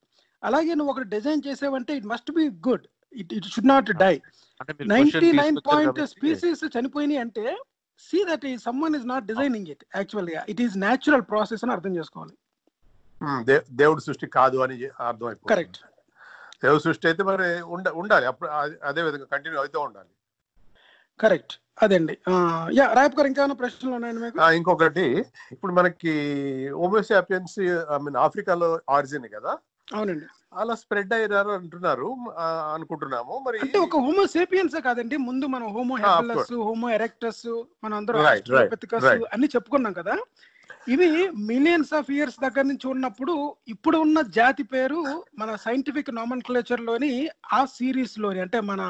అలాగే నువ్వు ఒక డిజైన్ చేసావంటే it must be good, it should not die. 99 species చనిపోయినాయి అంటే see that someone is not designing it, actually it is natural process అని అర్థం చేసుకోవాలి. దేవుడి సృష్టి కాదు అని అర్థం అయిపోతుంది. కరెక్ట్. దేవుడి సృష్టి అయితే మరి ఉండాలి, అదే విధంగా కంటిన్యూ అవుతూ ఉండాలి. కరెక్ట్, అదండి. రాయప్ గారు ఇంకేమైనా ప్రశ్నలు ఉన్నాయండి మీకు? ఇంకొకటి, ఇప్పుడు మనకి హోమోసాపియన్స్ ఆఫ్రికాలో ఆరిజిన్ కదా. అవునండి, అలా స్ప్రెడ్ అయ్యారు అంటున్నారు, అనుకుంటున్నాము. మరి అంటే ఒక హోమో సేపియన్స్ కాదండి, ముందు మనం హోమో హ్యాబిలస్, హోమో ఎరెక్టస్, మనం అందరూ అన్ని చెప్పుకున్నాం కదా. ఇవి మిలియన్స్ ఆఫ్ ఇయర్స్ దగ్గర నుంచి ఉన్నప్పుడు ఇప్పుడు ఉన్న జాతి పేరు మన సైంటిఫిక్ నామన్క్లేచర్ లోని ఆ సిరీస్ లోని అంటే మన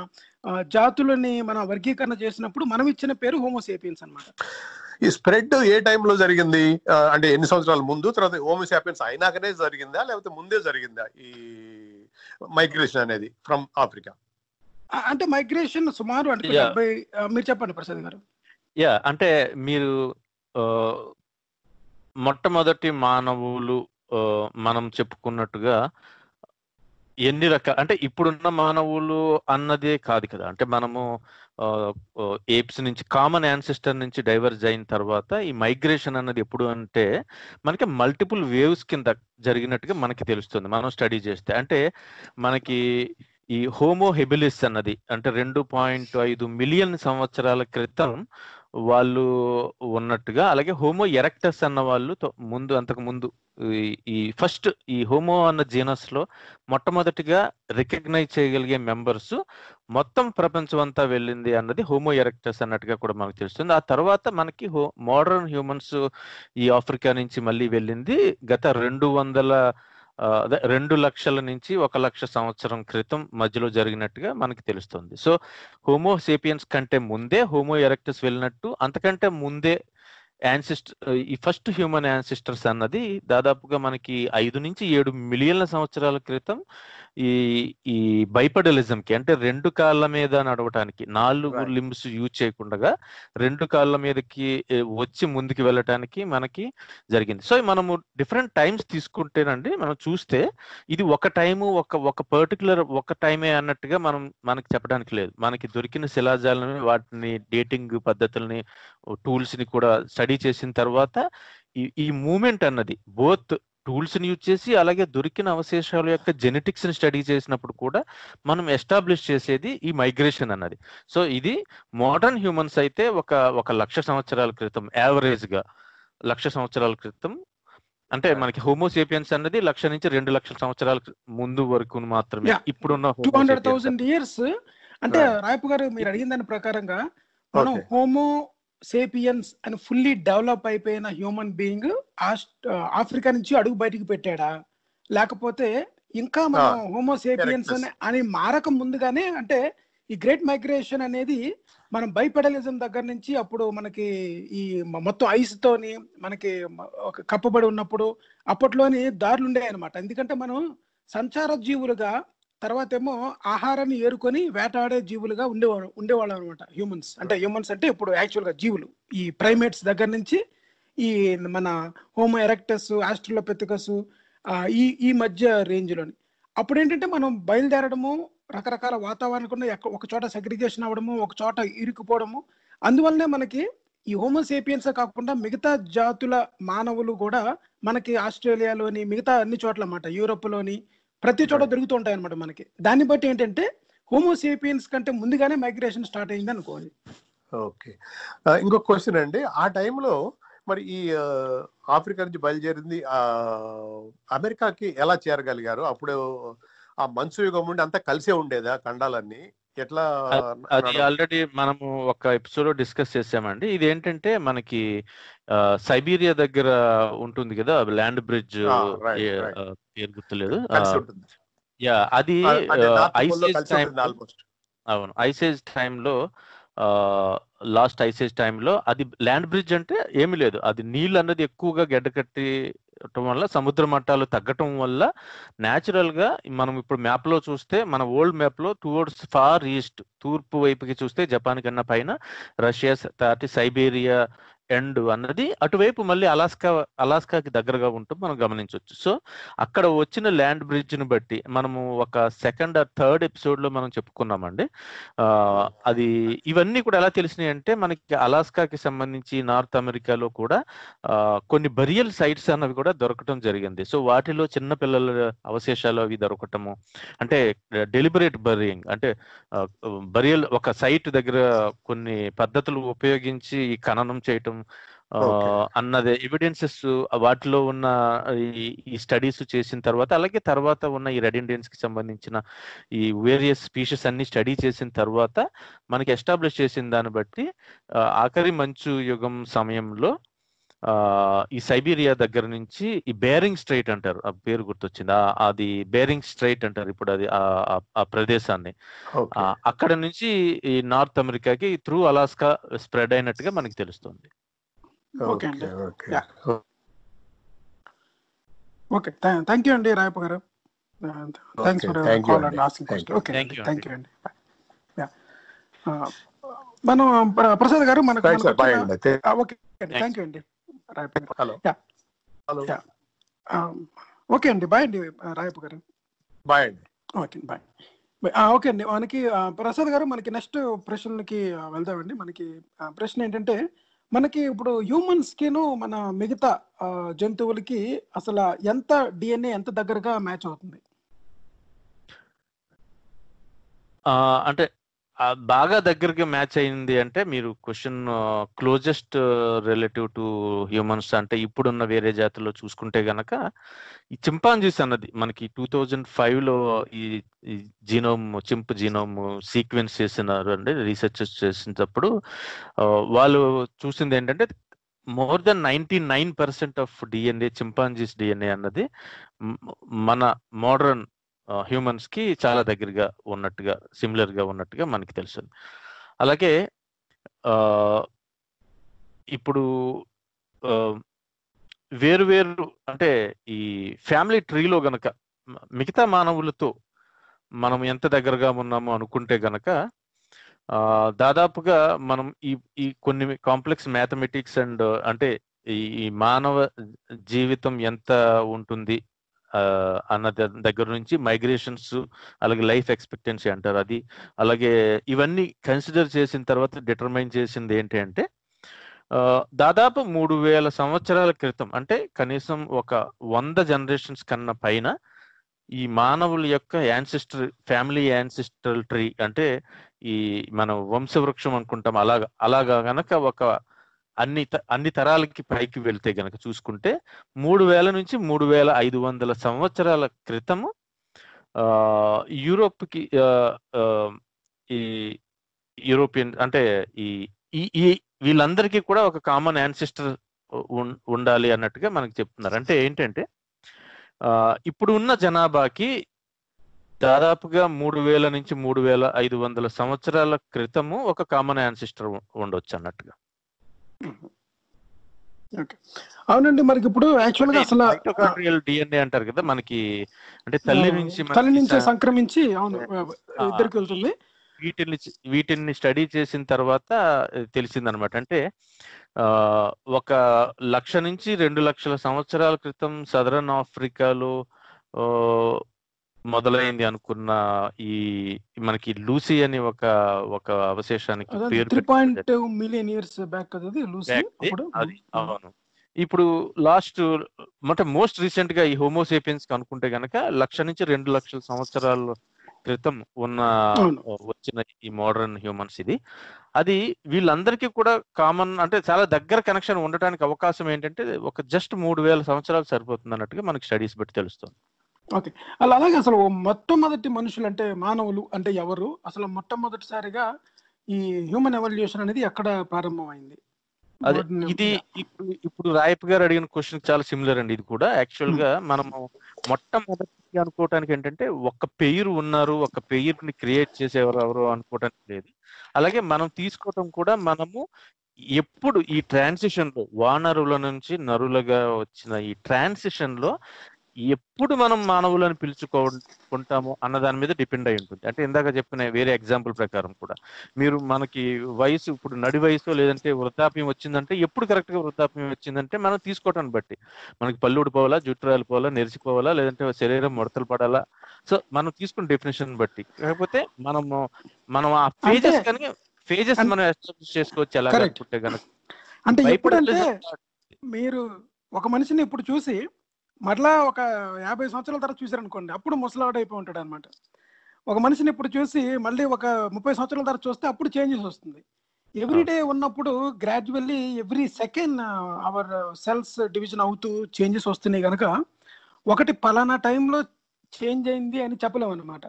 జాతులని మన వర్గీకరణ చేసినప్పుడు మనం ఇచ్చిన పేరు హోమోసేపియన్స్ అన్నమాట. ఈ స్ప్రెడ్ ఏ టైంలో జరిగింది అంటే ఎన్ని సంవత్సరాల ముందు, తర్వాత హోమోసాపియన్స్ అయినాకనే జరిగిందా లేకపోతే ముందే జరిగిందా ఈ మైగ్రేషన్ అనేది ఫ్రమ్ ఆఫ్రికా? అంటే మైగ్రేషన్ సుమారు అంటే మీరు చెప్పండి ప్రసాద్ గారు. అంటే మీరు మొట్టమొదటి మానవులు మనం చెప్పుకున్నట్టుగా ఎన్ని రకాల అంటే ఇప్పుడున్న మానవులు అన్నదే కాదు కదా. అంటే మనము ఏప్స్ నుంచి కామన్ యాన్సిస్టర్ నుంచి డైవర్జ్ అయిన తర్వాత ఈ మైగ్రేషన్ అన్నది ఎప్పుడు అంటే మనకి మల్టిపుల్ వేవ్స్ కింద జరిగినట్టుగా మనకి తెలుస్తుంది మనం స్టడీ చేస్తే. అంటే మనకి ఈ హోమో హెబిలిస్ అన్నది అంటే 2.5 మిలియన్ సంవత్సరాల క్రితం వాళ్ళు ఉన్నట్టుగా, అలాగే హోమో ఎరెక్టస్ అన్న వాళ్ళు అంతకు ముందు ఈ ఫస్ట్ ఈ హోమో అన్న జీనస్ లో మొట్టమొదటిగా రికగ్నైజ్ చేయగలిగే మెంబర్స్ మొత్తం ప్రపంచం అంతా వెళ్ళింది అన్నది హోమో ఎరెక్టస్ అన్నట్టుగా కూడా మనకు తెలుస్తుంది. ఆ తర్వాత మనకి మోడర్న్ హ్యూమన్స్ ఈ ఆఫ్రికా నుంచి మళ్ళీ వెళ్ళింది గత 2 లక్షల నుంచి 1 లక్ష సంవత్సరం క్రితం మధ్యలో జరిగినట్టుగా మనకి తెలుస్తుంది. సో హోమో సేపియన్స్ కంటే ముందే హోమో ఎరెక్టస్ వెళ్ళినట్టు, అంతకంటే ముందే ఈ ఫస్ట్ హ్యూమన్ యాన్సిస్టర్స్ అన్నది దాదాపుగా మనకి 5 నుంచి 7 మిలియన్ల సంవత్సరాల క్రితం ఈ బైపెడలిజం కి అంటే 2 కాళ్ళ మీద నడవటానికి 4 లింబ్స్ యూజ్ చేయకుండా 2 కాళ్ళ మీదకి వచ్చి ముందుకు వెళ్ళటానికి మనకి జరిగింది. సో మనము డిఫరెంట్ టైమ్స్ తీసుకుంటేనండి మనం చూస్తే ఇది ఒక టైము ఒక పర్టికులర్ ఒక టైమే అన్నట్టుగా మనకి చెప్పడానికి లేదు. మనకి దొరికిన శిలాజాలని వాటిని డేటింగ్ పద్ధతుల్ని టూల్స్ ని కూడా స్టడీ చేసిన తర్వాత ఈ మూమెంట్ అన్నది బోత్ టూల్స్ ని యూజ్ చేసి అలాగే దొరికిన అవశేషాల యొక్క జెనెటిక్స్ ని స్టడీ చేసినప్పుడు కూడా మనం ఎస్టాబ్లిష్ చేసేది ఈ మైగ్రేషన్ అన్నది. సో ఇది మోడర్న్ హ్యూమన్స్ అయితే ఒక 1,00,000 సంవత్సరాల క్రితం, యావరేజ్ గా 1,00,000 సంవత్సరాల క్రితం అంటే మనకి హోమోసేపియన్స్ అన్నది 1,00,000 నుంచి 2,00,000 సంవత్సరాల ముందు వరకు మాత్రమే. ఇప్పుడున్న 200,000 ఇయర్స్ అంటే రాయపు గారు మీరు అడిగిన దాని ప్రకారంగా మనం హోమో సేపియన్స్ అని ఫుల్లీ డెవలప్ అయిపోయిన హ్యూమన్ బీయింగ్ ఆఫ్రికా నుంచి అడుగు బయటికి పెట్టాడా, లేకపోతే ఇంకా మనం హోమోసేపియన్స్ అని మారక ముందుగానే అంటే ఈ గ్రేట్ మైగ్రేషన్ అనేది మనం బైపెడలిజం దగ్గర నుంచి అప్పుడు మనకి ఈ మొత్తం ఐస్ తోని మనకి కప్పబడి ఉన్నప్పుడు అప్పట్లోని దారులు ఉండే అనమాట. ఎందుకంటే మనం సంచార జీవులుగా తర్వాత ఏమో ఆహారాన్ని ఏరుకొని వేటాడే జీవులుగా ఉండేవాళ్ళు అనమాట. హ్యూమన్స్ అంటే ఇప్పుడు యాక్చువల్గా జీవులు ఈ ప్రైమేట్స్ దగ్గర నుంచి ఈ మన హోమో ఎరెక్టస్, ఆస్ట్రలోపిథెకస్ ఈ మధ్య రేంజ్లోని. అప్పుడు ఏంటంటే మనం బయలుదేరడము, రకరకాల వాతావరణం ఒక చోట సెగ్రిగేషన్ అవ్వడము, ఒక చోట ఇరుక్కుపోవడము. అందువల్లనే మనకి ఈ హోమోసేపియన్స్ కాకుండా మిగతా జాతుల మానవులు కూడా మనకి ఆస్ట్రేలియాలోని మిగతా అన్ని చోట్ల అన్నమాట, యూరోప్లోని ప్రతి చోట దొరుకుతూ ఉంటాయి అనమాట మనకి. దాన్ని బట్టి ఏంటంటే హోమోసేపియన్స్ కంటే ముందుగానే మైగ్రేషన్ స్టార్ట్ అయింది అనుకోవాలి. ఓకే, ఇంకొక క్వశ్చన్ అండి. ఆ టైంలో మరి ఈ ఆఫ్రికా నుంచి బయలుదేరింది అమెరికాకి ఎలా చేరగలిగారు? అప్పుడు ఆ మంచు యుగం ఉండి అంతా కలిసే ఉండేదా ఖండాలన్నీ? ఎట్లా? అది ఆల్రెడీ మనము ఒక ఎపిసోడ్ డిస్కస్ చేసామండి. ఇది ఏంటంటే మనకి సైబీరియా దగ్గర ఉంటుంది కదా ల్యాండ్ బ్రిడ్జ్, పేరు గుర్తులేదు. యా, అది ఐసేజ్ టైం. అవును, ఐసేజ్ టైంలో, లాస్ట్ ఐసేజ్ టైంలో అది ల్యాండ్ బ్రిడ్జ్ అంటే ఏమీ లేదు. అది నీళ్ళు అన్నది ఎక్కువగా గడ్డకట్టడం వల్ల, సముద్ర మట్టాలు తగ్గటం వల్ల న్యాచురల్ గా మనం ఇప్పుడు మ్యాప్ లో చూస్తే, మన ఓల్డ్ మ్యాప్ లో టువర్డ్స్ ఫార్ ఈస్ట్ తూర్పు వైపుకి చూస్తే జపాన్ కన్నా పైన రష్యా దాటి సైబీరియా ఎండ్ అన్నది అటువైపు మళ్ళీ అలాస్కాకి దగ్గరగా ఉంటుంది మనం గమనించవచ్చు. సో అక్కడ వచ్చిన ల్యాండ్ బ్రిడ్జ్ ని బట్టి మనము ఒక సెకండ్ ఆర్ థర్డ్ ఎపిసోడ్ లో మనం చెప్పుకున్నామండి. అది ఇవన్నీ కూడా ఎలా తెలిసినాయి అంటే, మనకి అలాస్కాకి సంబంధించి నార్త్ అమెరికాలో కూడా కొన్ని బరియల్ సైట్స్ అన్నవి కూడా దొరకటం జరిగింది. సో వాటిలో చిన్న పిల్లల అవశేషాలు అవి దొరకటము, అంటే డెలిబరేట్ బరియింగ్, అంటే బరియల్ ఒక సైట్ దగ్గర కొన్ని పద్ధతులు ఉపయోగించి ఈ ఖననం చేయటం అన్నది ఎవిడెన్సెస్ వాటిలో ఉన్న ఈ స్టడీస్ చేసిన తర్వాత, అలాగే తర్వాత ఉన్న ఈ రెడ్ ఇండియన్స్ కి సంబంధించిన ఈ వేరియస్ స్పీషీస్ అన్ని స్టడీ చేసిన తర్వాత మనకి ఎస్టాబ్లిష్ చేసిన దాన్ని బట్టి ఆఖరి మంచు యుగం సమయంలో ఈ సైబీరియా దగ్గర నుంచి ఈ బేరింగ్ స్ట్రైట్ అంటారు, ఆ పేరు గుర్తొచ్చింది, అది బేరింగ్ స్ట్రైట్ అంటారు ఇప్పుడు అది ఆ ప్రదేశాన్ని. అక్కడ నుంచి ఈ నార్త్ అమెరికాకి త్రూ అలాస్కా స్ప్రెడ్ అయినట్టుగా మనకి తెలుస్తుంది. ఓకే అండి, ఓకే, థ్యాంక్ యూ అండి రాయప్ప గారు. Thanks for call and asking question. Okay, thank you అండి. మనం ప్రసాద్ గారు మనకు ఓకే, థ్యాంక్ యూ అండి రాయప్ప గారు. ఓకే అండి, బాయ్ అండి రాయప్ప గారు. బాయ్ అండి. Okay, bye. ఓకే అండి, మనకి ప్రసాద్ గారు మనకి నెక్స్ట్ ప్రశ్నలకి వెళ్దామండి. మనకి ప్రశ్న ఏంటంటే, మనకి ఇప్పుడు హ్యూమన్స్ కిను మన మిగతా జంతువులకి అసలు ఎంత డిఎన్ఏ ఎంత దగ్గరగా మ్యాచ్ అవుతుంది? అంటే బాగా దగ్గరగా మ్యాచ్ అయింది అంటే, మీరు question closest relative to humans అంటే ఇప్పుడున్న వేరే జాతుల్లో చూసుకుంటే గనక ఈ చింపాంజీస్ అన్నది మనకి 2005లో ఈ చింప్ జీనోమ్ సీక్వెన్స్ చేసినారు అండి, రీసెర్చ్ చేసినప్పుడు వాళ్ళు చూసింది ఏంటంటే more than 99% of DNA, chimpanzees DNA అన్నది మన మోడర్న్ హ్యూమన్స్ కి చాలా దగ్గరగా ఉన్నట్టుగా, సిమిలర్ గా ఉన్నట్టుగా మనకి తెలుస్తుంది. అలాగే ఇప్పుడు వేరు అంటే ఈ ఫ్యామిలీ ట్రీలో గనక మిగతా మానవులతో మనం ఎంత దగ్గరగా ఉన్నామో అనుకుంటే గనక దాదాపుగా మనం ఈ కొన్ని కాంప్లెక్స్ మ్యాథమెటిక్స్ అండ్ అంటే ఈ మానవ జీవితం ఎంత ఉంటుంది అన్న దగ్గర నుంచి మైగ్రేషన్స్, అలాగే లైఫ్ ఎక్స్పెక్టెన్సీ అంటారు అది, అలాగే ఇవన్నీ కన్సిడర్ చేసిన తర్వాత డిటర్మైన్ చేసింది ఏంటి అంటే దాదాపు 3000 సంవత్సరాల క్రితం, అంటే కనీసం ఒక 100 జనరేషన్స్ కన్నా పైన ఈ మానవుల యొక్క ఫ్యామిలీ యాన్సిస్ట్రల్ ట్రీ, అంటే ఈ మనం వంశవృక్షం అనుకుంటాం, అలాగా గనక ఒక అన్ని తరాలకి పైకి వెళ్తే గనక చూసుకుంటే 3000 నుంచి 3500 సంవత్సరాల క్రితము యూరోప్కి ఈ యూరోపియన్ అంటే ఈ వీళ్ళందరికీ కూడా ఒక కామన్ యాన్సిస్టర్ ఉండాలి అన్నట్టుగా మనకి చెప్తున్నారు. అంటే ఏంటంటే ఇప్పుడు ఉన్న జనాభాకి దాదాపుగా 3000 నుంచి 3500 సంవత్సరాల క్రితము ఒక కామన్ యాన్సిస్టర్ ఉండొచ్చు అన్నట్టుగా. ఓకే, అవునండి. మనకి ఇప్పుడు యాక్చువల్ గా అసలు మైటోకాండ్రియల్ డిఎన్ఏ అంటారు కదా మనకి, అంటే తల్లి నుంచే సంక్రమించి అవును ఇద్దరికి వెళ్తుంది. వీటిని స్టడీ చేసిన తర్వాత తెలిసిందనమాట. అంటే ఒక 1,00,000 నుంచి 2,00,000 సంవత్సరాల క్రితం సదరన్ ఆఫ్రికాలో మొదలైంది అనుకున్న ఈ మనకి లూసీ అని ఒక అవశేషానికి పేరు 3.2 మిలియన్ ఇయర్స్ బ్యాక్ కదా అది లూసీ. అది అవును. ఇప్పుడు లాస్ట్ అంటే మోస్ట్ రీసెంట్ గా ఈ హోమోసేపియన్స్ అనుకుంటే గనక 1,00,000 నుంచి 2,00,000 సంవత్సరాల క్రితం వచ్చిన ఈ మోడర్న్ హ్యూమన్స్ ఇది. అది వీళ్ళందరికీ కూడా కామన్, అంటే చాలా దగ్గర కనెక్షన్ ఉండటానికి అవకాశం ఏంటంటే ఒక జస్ట్ 3,000 సంవత్సరాలు సరిపోతుంది అన్నట్టుగా మనకి స్టడీస్ బట్టి తెలుస్తుంది. ఓకే, అలాగే అసలు మొట్టమొదటి మనుషులు అంటే మానవులు అంటే ఎవరు, అసలు మొట్టమొదటిసారిగా ఈ హ్యూమన్ ఎవల్యూషన్ అనేది ఎక్కడ ప్రారంభమైంది? అదే ఇది ఇప్పుడు రాయప్ గారు అడిగిన క్వశ్చన్ చాలా సిమిలర్ అండి. ఇది కూడా యాక్చువల్ గా మనము మొట్టమొదటి అనుకోవటానికి ఏంటంటే ఒక పెయిర్ ఉన్నారు, ఒక పెయిర్ ని క్రియేట్ చేసేవారు ఎవరు అనుకోవటానికి లేదు. అలాగే మనం తీసుకోవటం కూడా మనము ఎప్పుడు ఈ ట్రాన్సిషన్ లో వానరుల నుంచి నరులుగా వచ్చిన ఈ ట్రాన్సిషన్ లో ఎప్పుడు మనం మానవులను పిలుచుకుంటాము అన్న దాని మీద డిపెండ్ అయి ఉంటుంది. అంటే ఇందాక చెప్పిన వేరే ఎగ్జాంపుల్ ప్రకారం కూడా మీరు మనకి వయసు ఇప్పుడు నడి వయసు లేదంటే వృద్ధాప్యం వచ్చిందంటే ఎప్పుడు కరెక్ట్ గా వృద్ధాప్యం వచ్చిందంటే మనం తీసుకోవటాన్ని బట్టి, మనకి పళ్ళు ఊడిపోవాలా, జుట్టు రాలిపోవాలా, నెరిసిపోవాలా, లేదంటే శరీరం ముడతలు పడాలా, సో మనం తీసుకున్న డెఫినేషన్ బట్టి. కాకపోతే మనం ఆ ఫేజెస్ కానీ ఫేజెస్ మనం ఎస్టాబ్లిష్ చేసుకోవచ్చు ఎలా అనుకుంటే కనుక. అంటే ఎప్పుడంటే మీరు ఒక మనిషిని ఇప్పుడు చూసి మరలా ఒక 50 సంవత్సరాల తర్వాత చూసారనుకోండి, అప్పుడు ముసలాడు అయిపోయి ఉంటాడు అనమాట. ఒక మనిషిని ఇప్పుడు చూసి మళ్ళీ ఒక 30 సంవత్సరాల తర్వాత చూస్తే అప్పుడు చేంజెస్ వస్తుంది. ఎవ్రీడే ఉన్నప్పుడు gradually every second our cells division అవుతూ చేంజెస్ వస్తున్నాయి కనుక ఒకటి పలానా టైంలో చేంజ్ అయింది అని చెప్పలేము అనమాట.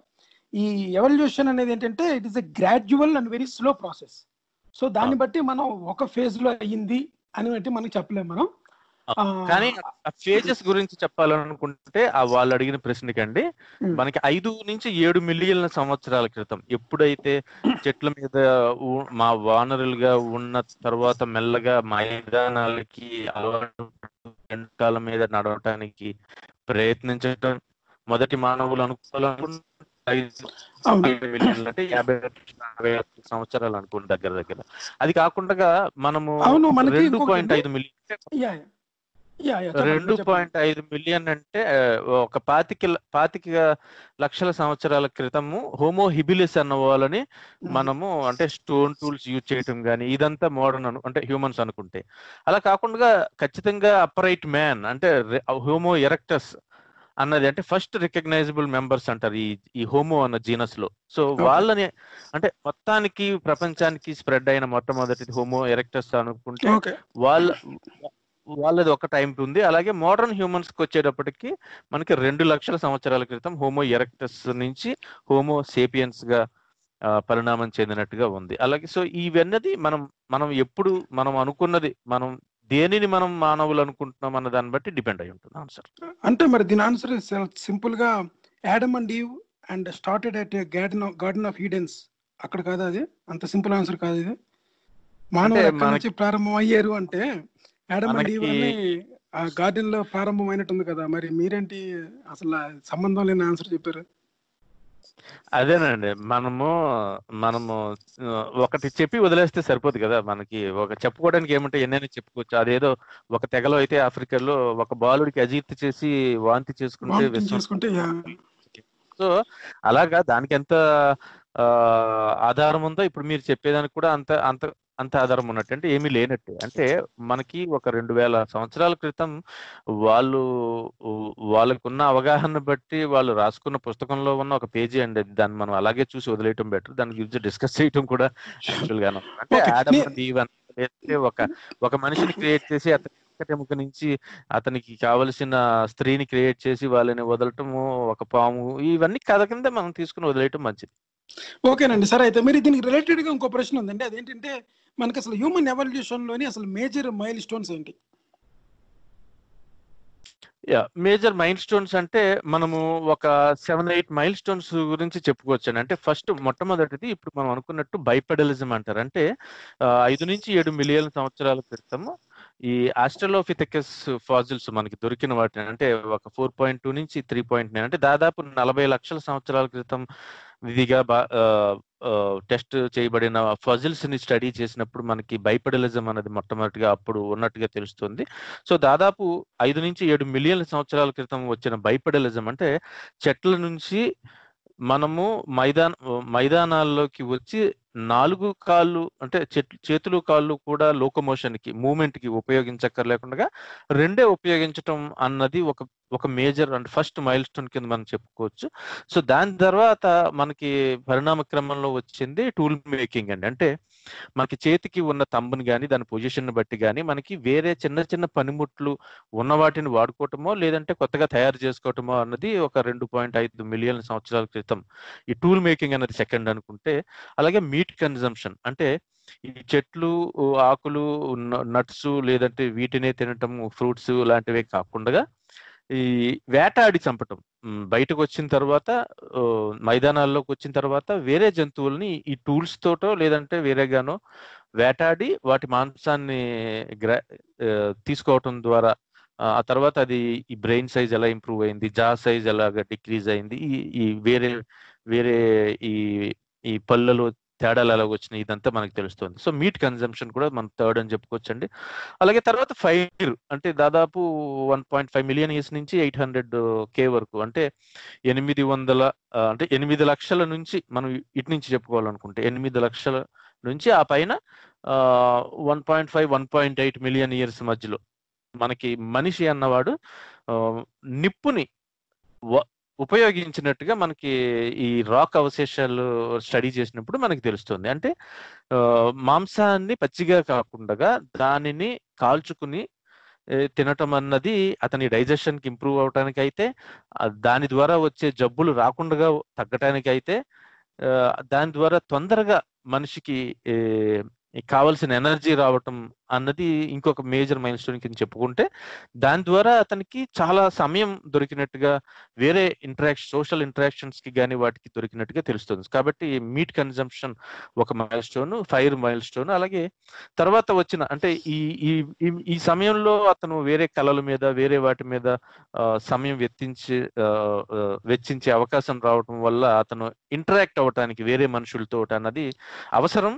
ఈ ఎవల్యూషన్ అనేది ఏంటంటే it is a gradual and very slow process. So దాన్ని బట్టి మనం ఒక ఫేజ్ లో అయ్యింది అని బట్టి మనకి చెప్పలేము మనం. కానీ ఆ ఫేజెస్ గురించి చెప్పాలనుకుంటే వాళ్ళు అడిగిన ప్రశ్నకండి మనకి 5 నుంచి 7 మిలియన్ల సంవత్సరాల క్రితం ఎప్పుడైతే చెట్ల మీద మా వానరులుగా ఉన్న తర్వాత మెల్లగా మైదానాలకి అలవాటు ఎండాకాలం మీద నడవటానికి ప్రయత్నించటం మొదటి మానవులు అనుకోవాలనుకుంటే 5 మిలియన్లు అంటే 50 సంవత్సరాలు అనుకోండి దగ్గర. అది కాకుండా మనము 2.5 మిలియన్ 2.5 మిలియన్ అంటే ఒక 25 లక్షల సంవత్సరాల క్రితము హోమో హిబిలిస్ అన్న వాళ్ళని మనము అంటే స్టోన్ టూల్స్ యూజ్ చేయటం కానీ ఇదంతా మోడర్న్ అంటే హ్యూమన్స్ అనుకుంటే. అలా కాకుండా ఖచ్చితంగా అప్రైట్ మ్యాన్ అంటే హోమో ఎరెక్టస్ అన్నది అంటే ఫస్ట్ రికగ్నైజబుల్ మెంబర్స్ అంటారు ఈ హోమో అన్న జీనస్ లో. సో వాళ్ళని అంటే మొత్తానికి ప్రపంచానికి స్ప్రెడ్ అయిన మొట్టమొదటి హోమో ఎరెక్టస్ అనుకుంటే వాళ్ళది ఒక టైం ఉంది. అలాగే మోడర్న్ హ్యూమన్స్ కి వచ్చేటప్పటికి మనకి 2 లక్షల సంవత్సరాల క్రితం హోమో ఎరెక్టస్ నుంచి హోమో సేపియన్స్ గా పరిణామం చెందినట్టుగా ఉంది. అలాగే సో ఇవన్నది మనం ఎప్పుడు మనం అనుకున్నది మనం దేనిని మనం మానవులు అనుకుంటున్నాం అన్న దాన్ని బట్టి డిపెండ్ అయి ఉంటుంది ఆన్సర్. అంటే మరి దీని ఆన్సర్ సింపుల్ గా Adam and Eve and started at garden of Edens అక్కడ కాదు, అది అంత సింపుల్ ఆన్సర్ కాదు. ఇది మానవులు ఎక్కడి నుంచి ప్రారంభం అయ్యారు అంటే యాడమ్ అండ్ ఈవ్ అని ఆ గార్డెన్ లో ప్రారంభమైనట్టుంది కదా, మరి మీరేంటి అసలు సంబంధం లేని ఆన్సర్ చెప్పారు? అదేనండి, మనము ఒకటి చెప్పి వదిలేస్తే సరిపోదు కదా. మనకి ఒక చెప్పుకోవడానికి ఏమంటే ఎన్నైనా చెప్పుకోవచ్చు. అదేదో ఒక తెగలో అయితే ఆఫ్రికాలో ఒక బాలుడికి అజీర్తి చేసి వాంతి చేసుకుంటే సో అలాగా దానికి ఎంత ఆధారం ఉందో ఇప్పుడు మీరు చెప్పేదానికి కూడా అంత ఆధారం ఉన్నట్టు, అంటే ఏమీ లేనట్టు. అంటే మనకి ఒక 2,000 సంవత్సరాల క్రితం వాళ్ళకున్న అవగాహన బట్టి వాళ్ళు రాసుకున్న పుస్తకంలో ఉన్న ఒక పేజీ అండి, దాన్ని మనం అలాగే చూసి వదిలేయటం బెటర్. దాని గురించి డిస్కస్ చేయటం కూడా యాక్చువల్ గాను అంటే ఆడమ్ అండ్ ఈవ్ అంటే ఒక మనిషిని క్రియేట్ చేసి ఎముక నుంచి అతనికి కావలసిన స్త్రీని క్రియేట్ చేసి వాళ్ళని వదలటము, ఒక పాము, ఇవన్నీ కథ కింద మనం తీసుకుని వదిలేయటం మంచిది. ఓకేనండి, సరే. అయితే మీరు దీనికి రిలేటెడ్ గా ఇంకో ప్రశ్న ఉందండి. అదేంటంటే మనకి అసలు హ్యూమన్ ఎవల్యూషన్ లోని అసలు మేజర్ మైల్ స్టోన్స్ ఏంటి? మేజర్ మైల్ స్టోన్స్ అంటే మనము ఒక 7-8 మైల్ స్టోన్స్ గురించి చెప్పుకోవచ్చు. అంటే ఫస్ట్ మొట్టమొదటిది ఇప్పుడు మనం అనుకున్నట్టు బైపెడలిజం అంటారు. అంటే 5 నుంచి 7 మిలియన్ సంవత్సరాల క్రితము ఈ ఆస్ట్రలోపిథెకస్ ఫాజిల్స్ మనకి దొరికిన వాటిని అంటే ఒక 4.2 నుంచి 3.9 అంటే దాదాపు 40 లక్షల సంవత్సరాల క్రితం విధిగా టెస్ట్ చేయబడిన ఫజిల్స్ ని స్టడీ చేసినప్పుడు మనకి బైపెడలిజం అనేది మొట్టమొదటిగా అప్పుడు ఉన్నట్టుగా తెలుస్తుంది. సో దాదాపు 5 నుంచి 7 మిలియన్ల సంవత్సరాల క్రితం వచ్చిన బైపెడలిజం అంటే చెట్ల నుంచి మనము మైదానాల్లోకి వచ్చి 4 కాళ్ళు అంటే చేతులు కాళ్ళు కూడా లోకోమోషన్ కి మూవ్మెంట్ కి ఉపయోగించక్కర్లేకుండా 2 ఉపయోగించటం అన్నది ఒక major and first mile stone కింద మనం చెప్పుకోవచ్చు. సో దాని తర్వాత మనకి పరిణామ క్రమంలో వచ్చింది టూల్ మేకింగ్ అండి. అంటే మనకి చేతికి ఉన్న తంబుని కానీ దాని పొజిషన్ బట్టి కానీ మనకి వేరే చిన్న చిన్న పనిముట్లు ఉన్న వాటిని వాడుకోవటమో లేదంటే కొత్తగా తయారు చేసుకోవటమో అన్నది ఒక 2.5 మిలియన్ సంవత్సరాల క్రితం ఈ టూల్ మేకింగ్ అనేది సెకండ్ అనుకుంటే, అలాగే మీట్ కన్జంప్షన్ అంటే ఈ చెట్లు ఆకులు నట్స్ లేదంటే వీటినే తినటం ఫ్రూట్స్ లాంటివే కాకుండా ఈ వేటాడి చంపటం బయటకు వచ్చిన తర్వాత మైదానాల్లోకి వచ్చిన తర్వాత వేరే జంతువుల్ని ఈ టూల్స్ తోటో లేదంటే వేరేగానో వేటాడి వాటి మాంసాన్ని తీసుకోవటం ద్వారా ఆ తర్వాత అది ఈ బ్రెయిన్ సైజ్ ఎలా ఇంప్రూవ్ అయింది, జా సైజ్ ఎలాగా డిక్రీజ్ అయింది, ఈ వేరే వేరే ఈ పళ్ళలో తేడాలు ఎలాగ వచ్చినాయి ఇదంతా మనకు తెలుస్తుంది. సో మీట్ కన్జంప్షన్ కూడా మనం థర్డ్ అని చెప్పుకోవచ్చండి. అలాగే తర్వాత ఫైర్ అంటే దాదాపు 1.5 మిలియన్ ఇయర్స్ నుంచి 800K వరకు అంటే 8 లక్షల నుంచి మనం ఇటు నుంచి చెప్పుకోవాలనుకుంటే 8 లక్షల నుంచి ఆ పైన 1.5 1.8 మిలియన్ ఇయర్స్ మధ్యలో మనకి మనిషి అన్నవాడు నిప్పుని ఉపయోగించినట్టుగా మనకి ఈ రాక్ అవశేషాలు స్టడీ చేసినప్పుడు మనకి తెలుస్తుంది. అంటే మాంసాన్ని పచ్చిగా కాకుండా దానిని కాల్చుకుని తినటం అన్నది అతని డైజెషన్ కి ఇంప్రూవ్ అవటానికి అయితే, దాని ద్వారా వచ్చే జబ్బులు రాకుండా తగ్గటానికి అయితే, దాని ద్వారా తొందరగా మనిషికి కావలసిన ఎనర్జీ రావటం అన్నది ఇంకొక మేజర్ మైల్ స్టోన్ కింద చెప్పుకుంటే, దాని ద్వారా అతనికి చాలా సమయం దొరికినట్టుగా వేరే సోషల్ ఇంటరాక్షన్స్ కి కానీ వాటికి దొరికినట్టుగా తెలుస్తుంది. కాబట్టి మీట్ కన్జంప్షన్ ఒక mile stone, fire mile stone. అలాగే తర్వాత వచ్చిన అంటే ఈ సమయంలో అతను వేరే కళల మీద వేరే వాటి మీద సమయం వెచ్చించే అవకాశం రావటం వల్ల అతను ఇంటరాక్ట్ అవ్వటానికి వేరే మనుషులతో అన్నది అవసరం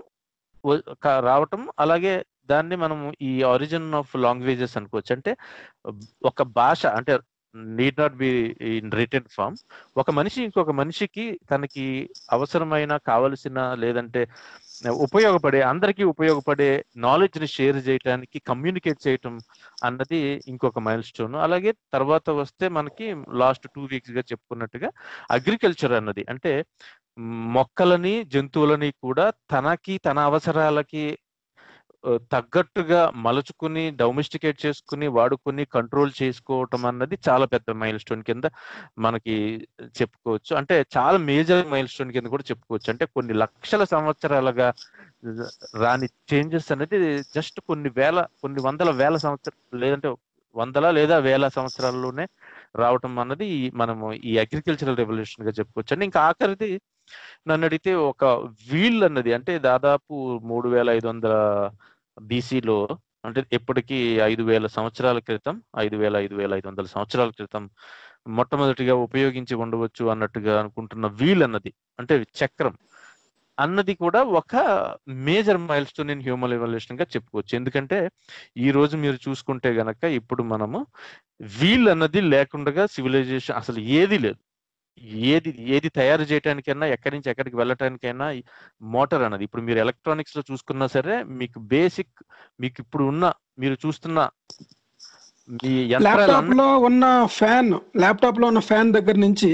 రావటం. అలాగే దాన్ని మనం ఈ ఆరిజిన్ ఆఫ్ లాంగ్వేజెస్ అనుకోవచ్చు. అంటే ఒక భాష అంటే need not be in written form, ఒక మనిషి ఇంకొక మనిషికి తనకి అవసరమైన కావలసిన లేదంటే అందరికీ ఉపయోగపడే నాలెడ్జ్ ని షేర్ చేయడానికి కమ్యూనికేట్ చేయటం అన్నది ఇంకొక మైల్ స్టోన్. అలాగే తర్వాత వస్తే మనకి లాస్ట్ 2 వీక్స్ గా చెప్పుకున్నట్టుగా అగ్రికల్చర్ అన్నది అంటే మొక్కలని జంతువులని కూడా తన అవసరాలకి తగ్గట్టుగా మలుచుకుని డొమెస్టికేట్ చేసుకుని వాడుకుని కంట్రోల్ చేసుకోవటం అన్నది చాలా పెద్ద మైల్ స్టోన్ కింద మనకి చెప్పుకోవచ్చు. అంటే చాలా మేజర్ మైల్ స్టోన్ కింద కూడా చెప్పుకోవచ్చు. అంటే కొన్ని లక్షల సంవత్సరాలుగా రాని చేంజెస్ అనేది జస్ట్ కొన్ని వందల వేల సంవత్సరాలు లేదంటే వందల లేదా వేల సంవత్సరాల్లోనే రావటం అన్నది మనము ఈ అగ్రికల్చరల్ రెవల్యూషన్ గా చెప్పుకోవచ్చు అండి. ఇంకా ఆఖరిది నన్ను అడిగితే ఒక వీల్ అన్నది అంటే దాదాపు 3500 BCలో అంటే ఎప్పటికీ 5000 సంవత్సరాల క్రితం 5500 సంవత్సరాల క్రితం మొట్టమొదటిగా ఉపయోగించి ఉండవచ్చు అన్నట్టుగా అనుకుంటున్న వీల్ అన్నది అంటే చక్రం అన్నది కూడా ఒక major mile stone in human evolution గా చెప్పుకోవచ్చు. ఎందుకంటే ఈ రోజు మీరు చూసుకుంటే గనక ఇప్పుడు మనము వీల్ అన్నది లేకుండా సివిలైజేషన్ అసలు ఏది లేదు. ఏది తయారు చేయడానికైనా ఎక్కడి నుంచి ఎక్కడికి వెళ్ళటానికైనా మోటార్ అన్నది ఇప్పుడు మీరు ఎలక్ట్రానిక్స్ లో చూసుకున్నా సరే మీకు మీకు ఇప్పుడు మీరు చూస్తున్న ల్యాప్టాప్ లో ఉన్న ఫ్యాన్ దగ్గర నుంచి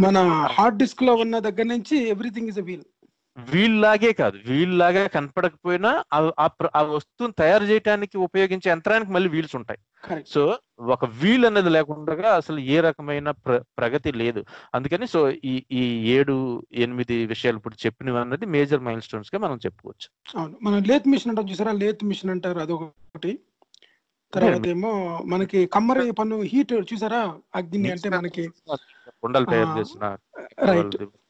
మన హార్డ్ డిస్క్ లో ఉన్న దగ్గర నుంచి ఎవ్రీథింగ్ ఇస్ ఎ వీల్ లాగే కాదు, వీల్ లాగా కనపడకపోయినా ఆ వస్తువుని తయారు చేయడానికి ఉపయోగించే యంత్రానికి మళ్ళీ వీల్స్ ఉంటాయి. సో ఒక వీల్ అనేది లేకుండా అసలు ఏ రకమైన ప్రగతి లేదు. అందుకని సో ఈ 7-8 విషయాలు ఇప్పుడు చెప్పినవి అన్నది మేజర్ మైల్ స్టోన్స్ గా మనం చెప్పుకోవచ్చు. అవును, మనం లేత్ మిషన్ అంటాం చూసారా, లేత్ మిషన్ అంటారు అదొకటి. తర్వాత ఏమో మనకి కమ్మరి పన్ను హీట్ చూసారా, అగ్ని అంటే మనకి కుండలు తయారు చేసిన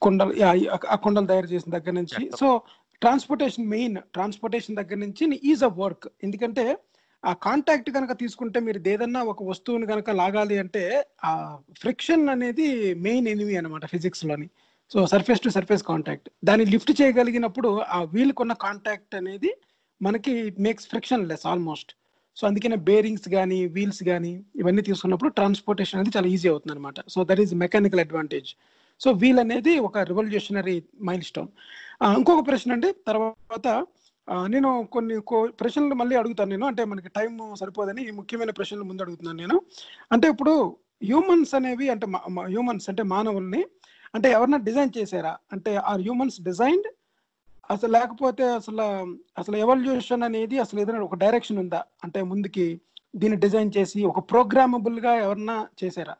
కుండలు తయారు చేసిన దగ్గర నుంచి. సో ట్రాన్స్పోర్టేషన్ దగ్గర నుంచి ఈజ్ ఆఫ్ వర్క్. ఎందుకంటే ఆ కాంటాక్ట్ కనుక తీసుకుంటే మీరు ఏదన్నా ఒక వస్తువుని కనుక లాగాలి అంటే ఆ ఫ్రిక్షన్ అనేది మెయిన్ ఎనిమీ అనమాట ఫిజిక్స్లోని. So surface to surface contact, దాన్ని లిఫ్ట్ చేయగలిగినప్పుడు ఆ వీల్కి ఉన్న కాంటాక్ట్ అనేది మనకి makes friction less almost. So అందుకనే బేరింగ్స్ కానీ వీల్స్ కానీ ఇవన్నీ తీసుకున్నప్పుడు ట్రాన్స్పోర్టేషన్ అనేది చాలా ఈజీ అవుతుంది అనమాట. So that is mechanical advantage. So wheel అనేది ఒక రివల్యూషనరీ మైల్ స్టోన్. ఇంకొక ప్రశ్న అండి, తర్వాత నేను కొన్ని ప్రశ్నలు మళ్ళీ అడుగుతాను నేను, అంటే మనకి టైం సరిపోదని ఈ ముఖ్యమైన ప్రశ్నలు ముందు అడుగుతున్నాను నేను. అంటే ఇప్పుడు హ్యూమన్స్ అనేవి అంటే హ్యూమన్స్ అంటే మానవుల్ని అంటే ఎవరన్నా డిజైన్ చేశారా? అంటే ఆర్ హ్యూమన్స్ డిజైన్డ్ అసలు, లేకపోతే అసలు ఎవల్యూషన్ అనేది అసలు ఏదైనా ఒక డైరెక్షన్ ఉందా? అంటే ముందుకి దీన్ని డిజైన్ చేసి ఒక ప్రోగ్రామబుల్ గా ఎవరన్నా చేశారా?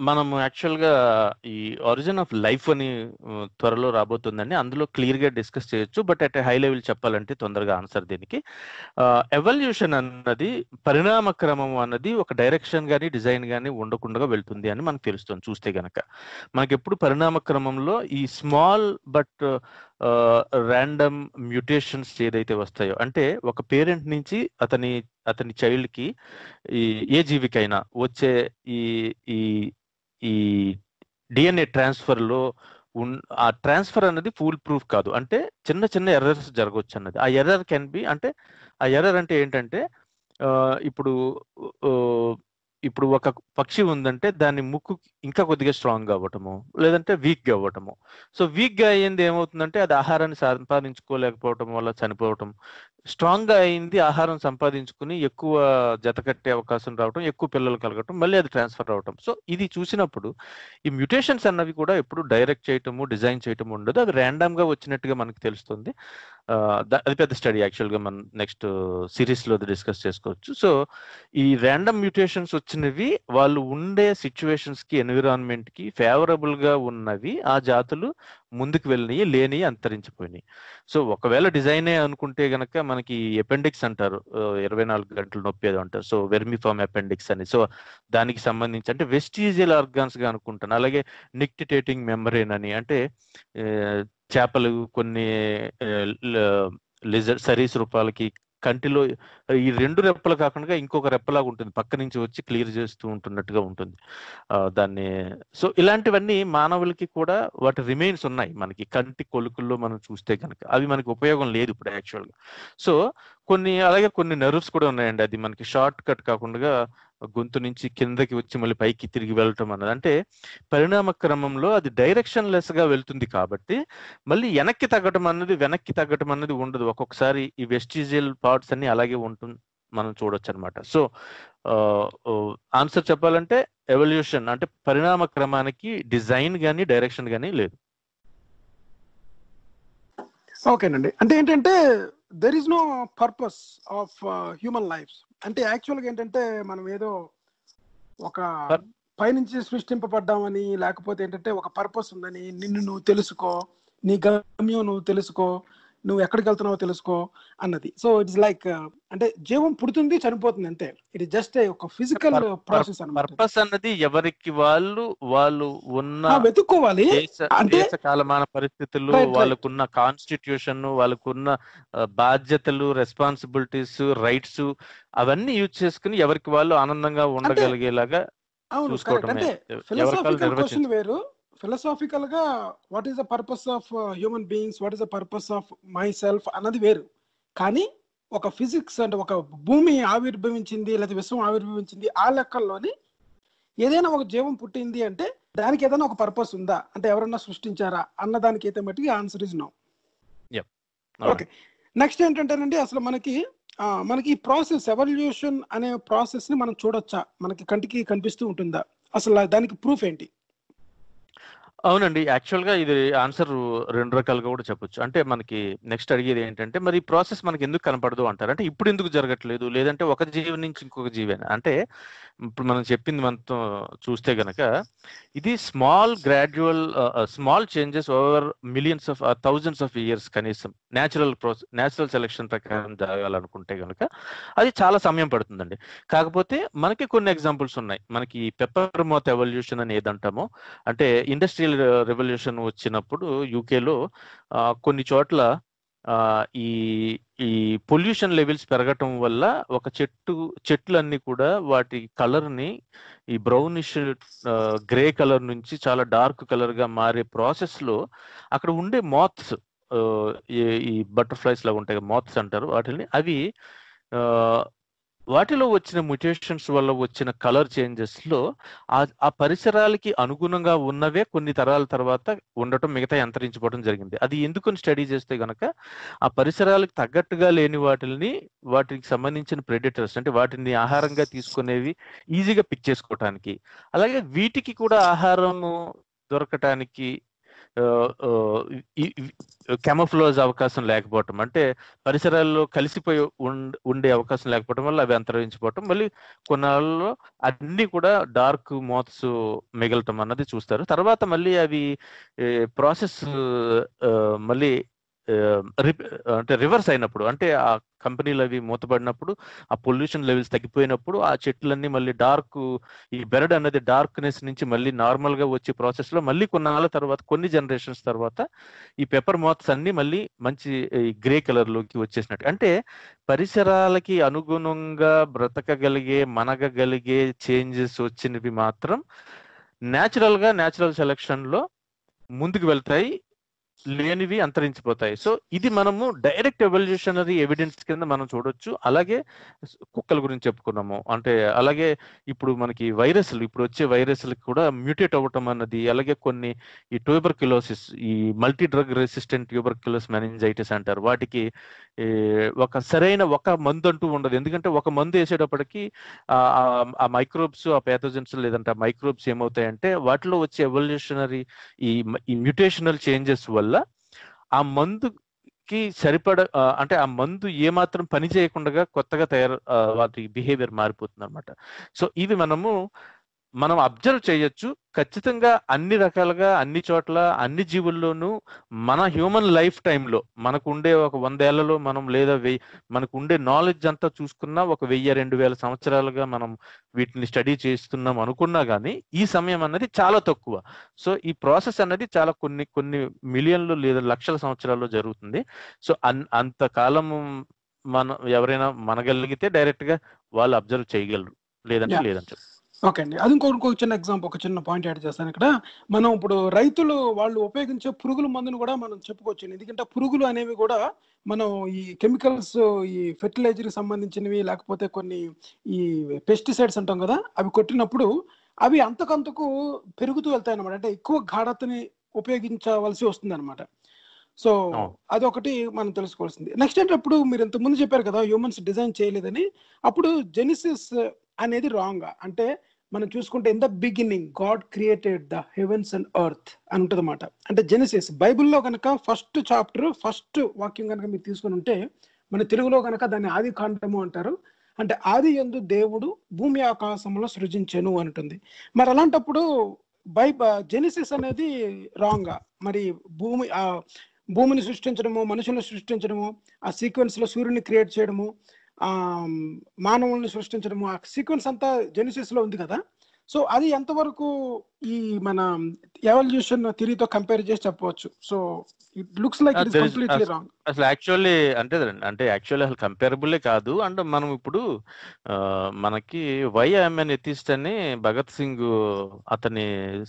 మనం యాక్చువల్గా ఈ ఆరిజిన్ ఆఫ్ లైఫ్ అని త్వరలో రాబోతుందండి, అందులో క్లియర్ గా డిస్కస్ చేయొచ్చు. బట్ అట్ హై లెవెల్ చెప్పాలంటే తొందరగా ఆన్సర్ దీనికి, ఎవల్యూషన్ అన్నది పరిణామ క్రమం అన్నది ఒక డైరెక్షన్ కానీ డిజైన్ కానీ ఉండకుండా వెళ్తుంది అని మనకు తెలుస్తుంది. చూస్తే గనక మనకి ఎప్పుడు పరిణామ క్రమంలో ఈ స్మాల్ బట్ ర్యాండమ్ మ్యూటేషన్స్ ఏదైతే వస్తాయో, అంటే ఒక పేరెంట్ నుంచి అతని చైల్డ్ కి ఏ జీవికైనా వచ్చే ఈ ఈ ఈ డిఎన్ఏ ట్రాన్స్ఫర్ లో ఆ ట్రాన్స్ఫర్ అనేది ఫుల్ ప్రూఫ్ కాదు. అంటే చిన్న చిన్న ఎర్రర్స్ జరగవచ్చు అన్నది. ఆ ఎర్రర్ కెన్ బి, అంటే ఆ ఎర్రర్ అంటే ఏంటంటే ఇప్పుడు ఒక పక్షి ఉందంటే దాని ముక్కు ఇంకా కొద్దిగా స్ట్రాంగ్ గా అవ్వటము, లేదంటే వీక్ గా అవ్వటము. సో వీక్ గా అయ్యింది ఏమవుతుందంటే అది ఆహారాన్ని సంపాదించుకోలేకపోవటం వల్ల చనిపోవటం. స్ట్రాంగ్ గా అయింది ఆహారం సంపాదించుకుని ఎక్కువ జత కట్టే అవకాశం రావటం, ఎక్కువ పిల్లలు కలగటం, మళ్ళీ అది ట్రాన్స్ఫర్ అవటం. సో ఇది చూసినప్పుడు ఈ మ్యూటేషన్స్ అన్నవి కూడా ఎప్పుడు డైరెక్ట్ చేయటము డిజైన్ చేయటం ఉండదు, అవి ర్యాండమ్ గా వచ్చినట్టుగా మనకు తెలుస్తుంది. అది పెద్ద స్టడీ యాక్చువల్గా మనం నెక్స్ట్ సిరీస్ లో డిస్కస్ చేసుకోవచ్చు. సో ఈ ర్యాండమ్ మ్యూటేషన్స్ వచ్చినవి వాళ్ళు ఉండే సిచ్యువేషన్స్ కి ఎన్విరాన్మెంట్ కి ఫేవరబుల్ గా ఉన్నవి ఆ జాతులు ముందుకు వెళ్ళినాయి, లేని అంతరించిపోయినాయి. సో ఒకవేళ డిజైనే అనుకుంటే గనక మనకి అపెండిక్స్ అంటారు, 24 గంటలు నొప్పి ఏదో అంటారు. సో వెర్మిఫామ్ అపెండిక్స్ అని, సో దానికి సంబంధించి అంటే వెస్టీజియల్ ఆర్గాన్స్ గా అనుకుంటాను. అలాగే నిక్టిటేటింగ్ మెంబ్రేన్ అని, అంటే చేపలు కొన్ని సరీసృపాలకి కంటిలో ఈ 2 రెప్పలు కాకుండా ఇంకొక రెప్పలాగా ఉంటుంది, పక్క నుంచి వచ్చి క్లియర్ చేస్తూ ఉంటున్నట్టుగా ఉంటుంది దాన్ని. సో ఇలాంటివన్నీ మానవులకి కూడా వాటి రిమైన్స్ ఉన్నాయి మనకి కంటి కొలుకుల్లో మనం చూస్తే కనుక, అవి మనకి ఉపయోగం లేదు ఇప్పుడు యాక్చువల్గా. సో అలాగే కొన్ని నర్వ్స్ కూడా ఉన్నాయండి, అది మనకి షార్ట్ కట్ కాకుండా గొంతు నుంచి కిందకి వచ్చి మళ్ళీ పైకి తిరిగి వెళ్ళటం అన్నది, అంటే పరిణామ క్రమంలో అది డైరెక్షన్ లెస్ గా వెళ్తుంది కాబట్టి మళ్ళీ వెనక్కి తగ్గటం అన్నది ఉండదు. ఒక్కొక్కసారి ఈ వెస్టిజియల్ పార్ట్స్ అన్ని అలాగే ఉంటుంది, మనం చూడొచ్చు అనమాట. సో ఆన్సర్ చెప్పాలంటే ఎవల్యూషన్ అంటే పరిణామ క్రమానికి డిజైన్ గానీ డైరెక్షన్ గానీ లేదు. ఓకేనండి, అంటే ఏంటంటే there is no purpose of human lifes. అంటే యాక్చువల్గా ఏంటంటే మనం ఏదో ఒక పైనుంచి సృష్టింపబడ్డామని, లేకపోతే ఏంటంటే ఒక పర్పస్ ఉందని, నిన్ను నువ్వు తెలుసుకో, నీ గమ్యం నువ్వు తెలుసుకో, నువ్వు ఎక్కడికి వెళ్తున్నావో తెలుసుకో అన్నది. సో ఇట్స్ లైక్ అంటే జీవం పుడుతుంది చనిపోతుంది అంతే, ఇట్ జస్ట్ ఒక ఫిజికల్ ప్రాసెస్ అన్నమాట. పర్పస్ అన్నది ఎవరికి వాళ్ళు ఉన్న వెతుక్కోవాలి, అంటే కాలమాన పరిస్థితులు, వాళ్ళకున్న కాన్స్టిట్యూషన్, వాళ్ళకున్న బాధ్యతలు, రెస్పాన్సిబిలిటీస్, రైట్స్ అవన్నీ యూజ్ చేసుకుని ఎవరికి వాళ్ళు ఆనందంగా ఉండగలిగేలాగా చూసుకోవడమే. ఫిలాసాఫికల్ క్వశ్చన్ వేరు, ఫిలాసాఫికల్ గా what is the purpose of human beings, what is the purpose of my self అన్నది వేరు. కానీ ఒక ఫిజిక్స్ అంటే ఒక భూమి ఆవిర్భవించింది లేదా విశ్వం ఆవిర్భవించింది ఆ లెక్కల్లోని ఏదైనా ఒక జీవం పుట్టింది అంటే దానికి ఏదైనా ఒక పర్పస్ ఉందా, అంటే ఎవరన్నా సృష్టించారా అన్న దానికి అయితే మట్టికి answer is no. Okay, next ఏంటంటేనండి, అసలు మనకి ఈ ప్రాసెస్ ఎవల్యూషన్ అనే ప్రాసెస్ ని మనం చూడొచ్చా, మనకి కంటికి కనిపిస్తూ ఉంటుందా, అసలు దానికి ప్రూఫ్ ఏంటి? అవునండి, యాక్చువల్గా ఇది ఆన్సర్ 2 రకాలుగా కూడా చెప్పొచ్చు. అంటే మనకి నెక్స్ట్ అడిగేది ఏంటంటే మరి ఈ ప్రాసెస్ మనకి ఎందుకు కనపడదు అంటారు, అంటే ఇప్పుడు ఎందుకు జరగట్లేదు, లేదంటే ఒక జీవి నుంచి ఇంకొక జీవేనా అంటే ఇప్పుడు మనం చెప్పింది మనతో చూస్తే గనక ఇది small changes over millions of thousands of years కనీసం న్యాచురల్ సెలెక్షన్ ప్రకారం జరగాలనుకుంటే గనక అది చాలా సమయం పడుతుందండి. కాకపోతే మనకి కొన్ని ఎగ్జాంపుల్స్ ఉన్నాయి. మనకి పెప్పర్ మౌత్ ఎవల్యూషన్ అని ఏదంటామో, అంటే ఇండస్ట్రియల్ రెవల్యూషన్ వచ్చినప్పుడు యూకేలో కొన్ని చోట్ల ఈ ఈ పొల్యూషన్ లెవెల్స్ పెరగటం వల్ల ఒక చెట్లన్నీ కూడా వాటి కలర్ ని ఈ బ్రౌనిష్ గ్రే కలర్ నుంచి చాలా డార్క్ కలర్ గా మారే ప్రాసెస్ లో అక్కడ ఉండే మాత్స్, ఈ బటర్ఫ్లైస్ లాగా ఉంటాయి, మాత్స్ అంటారు వాటిని, అవి వాటిలో వచ్చిన మ్యుటేషన్స్ వల్ల వచ్చిన కలర్ చేంజెస్ లో ఆ పరిసరాలకి అనుగుణంగా ఉన్నవే కొన్ని తరాల తర్వాత ఉండటం, మిగతా అంతరించిపోవడం జరిగింది. అది ఎందుకని స్టడీ చేస్తే గనక ఆ పరిసరాలకు తగ్గట్టుగా లేని వాటికి సంబంధించిన ప్రెడేటర్స్, అంటే వాటిని ఆహారంగా తీసుకునేవి ఈజీగా పిక్ చేసుకోవటానికి, అలాగే వీటికి కూడా ఆహారం దొరకటానికి కెమోఫ్లోజ్ అవకాశం లేకపోవటం, అంటే పరిసరాల్లో కలిసిపోయి ఉండే అవకాశం లేకపోవటం వల్ల అవి అంతరించిపోవటం, మళ్ళీ కొన్నాళ్ళలో అన్ని కూడా డార్క్ మోత్స్ మిగలటం అన్నది చూస్తారు. తర్వాత మళ్ళీ అవి ప్రాసెస్ మళ్ళీ అంటే రివర్స్ అయినప్పుడు, అంటే ఆ కంపెనీలు అవి మూతపడినప్పుడు, ఆ పొల్యూషన్ లెవెల్స్ తగ్గిపోయినప్పుడు ఆ చెట్లన్నీ మళ్ళీ ఈ బెరడ్ అనేది డార్క్నెస్ నుంచి మళ్ళీ నార్మల్ గా వచ్చే ప్రాసెస్ లో మళ్ళీ కొన్నాళ్ళ తర్వాత, కొన్ని జనరేషన్స్ తర్వాత ఈ పెప్పర్ మాత్స్ అన్ని మళ్ళీ మంచి గ్రే కలర్ లోకి వచ్చేసినట్టు. అంటే పరిసరాలకి అనుగుణంగా బ్రతకగలిగే, మనగగలిగే చేంజెస్ వచ్చినవి మాత్రం న్యాచురల్ సెలక్షన్ లో ముందుకు వెళ్తాయి, లేనివి అంతరించిపోతాయి. సో ఇది మనము డైరెక్ట్ ఎవల్యూషనరీ ఎవిడెన్స్ కింద మనం చూడొచ్చు. అలాగే కుక్కల గురించి చెప్పుకున్నాము, అంటే అలాగే ఇప్పుడు మనకి ఇప్పుడు వచ్చే వైరస్లకు కూడా మ్యూటేట్ అవ్వటం అన్నది, అలాగే కొన్ని ఈ ట్యూబర్క్యులోసిస్, ఈ మల్టీ డ్రగ్ రెసిస్టెంట్ ట్యూబర్క్యులోస్ మెనింజైటిస్ అంటారు, వాటికి ఒక సరైన మందు అంటూ ఉండదు. ఎందుకంటే ఒక మందు వేసేటప్పటికి ఆ మైక్రోబ్స్, ఆ ప్యాథోజన్స్ లేదంటే ఆ మైక్రోబ్స్ ఏమవుతాయంటే వాటిలో వచ్చే ఎవల్యూషనరీ ఈ మ్యూటేషనల్ చేంజెస్ వల్ల ఆ మందుకి అంటే ఆ మందు ఏమాత్రం పని చేయకుండా కొత్తగా వాటి బిహేవియర్ మారిపోతుంది అనమాట. సో ఇవి మనం అబ్జర్వ్ చేయొచ్చు. ఖచ్చితంగా అన్ని రకాలుగా, అన్ని చోట్ల, అన్ని జీవుల్లోనూ మన హ్యూమన్ లైఫ్ టైంలో మనకు ఉండే ఒక 100 ఏళ్లలో మనం, లేదా మనకు ఉండే నాలెడ్జ్ అంతా చూసుకున్నా ఒక 1000-2000 సంవత్సరాలుగా మనం వీటిని స్టడీ చేస్తున్నాం అనుకున్నా కానీ ఈ సమయం అన్నది చాలా తక్కువ. సో ఈ ప్రాసెస్ అన్నది చాలా కొన్ని మిలియన్లు లేదా లక్షల సంవత్సరాల్లో జరుగుతుంది. సో అంతకాలము ఎవరైనా మనగలిగితే డైరెక్ట్ గా వాళ్ళు అబ్జర్వ్ చేయగలరు, లేదంటే లేదని. ఓకే అండి, అది ఇంకొక చిన్న ఎగ్జాంపుల్, ఒక చిన్న పాయింట్ యాడ్ చేస్తాను ఇక్కడ. మనం ఇప్పుడు రైతులు వాళ్ళు ఉపయోగించే పురుగుల మందును కూడా మనం చెప్పుకోవచ్చు. ఎందుకంటే పురుగులు అనేవి కూడా మనం ఈ కెమికల్స్, ఈ ఫెర్టిలైజర్కి సంబంధించినవి, లేకపోతే కొన్ని ఈ పెస్టిసైడ్స్ అంటాం కదా, అవి కొట్టినప్పుడు అవి అంతకంతకు పెరుగుతూ వెళ్తాయి అనమాట. అంటే ఎక్కువ గాఢతని ఉపయోగించవలసి వస్తుంది అనమాట. సో అదొకటి మనం తెలుసుకోవాల్సింది. నెక్స్ట్ అంటే ఇప్పుడు మీరు ఇంత ముందు చెప్పారు కదా హ్యూమన్స్ డిజైన్ చేయలేదని, అప్పుడు జెనిసిస్ అనేది రాంగ్. అంటే మనం చూసుకుంటే in the beginning God created the heavens and earth అని ఉంటుంది అన్నమాట. అంటే జెనిసిస్ బైబిల్లో కనుక ఫస్ట్ చాప్టర్, ఫస్ట్ వాక్యం కనుక మీరు తీసుకుని ఉంటే, మన తెలుగులో కనుక దాన్ని ఆది కాండము అంటారు. అంటే ఆది యందు దేవుడు భూమి ఆకాశంలో సృజించెను అంటుంది. మరి అలాంటప్పుడు జెనిసిస్ అనేది రాంగ్. మరి భూమిని సృష్టించడము, మనుషులను సృష్టించడము, ఆ సీక్వెన్స్ లో సూర్యుని క్రియేట్ చేయడము, మానవుల్ని సృష్టించడము, ఆ సీక్వెన్స్ అంతా జెనిసిస్ లో ఉంది కదా. సో అది ఎంతవరకు ఈ మన ఎవల్యూషన్ థియరీతో కంపేర్ చేసి చెప్పవచ్చు? So it looks like it is completely wrong. అసలు యాక్చువల్లీ అసలు కంపేరబుల్లే కాదు. అంటే మనం ఇప్పుడు మనకి వై ఐఎమ్ ఎన్ ఎథిస్ట్ అని భగత్ సింగ్ అతని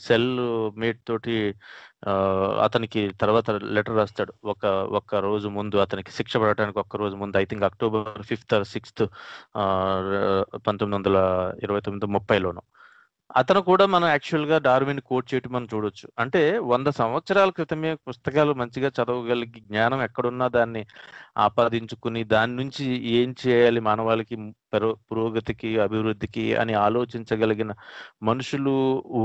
సెల్ మేట్ తోటి అతనికి తర్వాత లెటర్ రాస్తాడు. ఒక్క రోజు ముందు, అతనికి శిక్ష పడటానికి ఒక్క రోజు ముందు, I think October 5th or 6th 1929-30లోను. అతను కూడా మనం యాక్చువల్ గా డార్విన్ కోట్ చేయటం మనం చూడొచ్చు. అంటే 100 సంవత్సరాల క్రితమే పుస్తకాలు మంచిగా చదవగలిగి, జ్ఞానం ఎక్కడున్నా దాన్ని ఆపాదించుకుని దాని నుంచి ఏం చేయాలి మానవాళికి పురోగతికి, అభివృద్ధికి అని ఆలోచించగలిగిన మనుషులు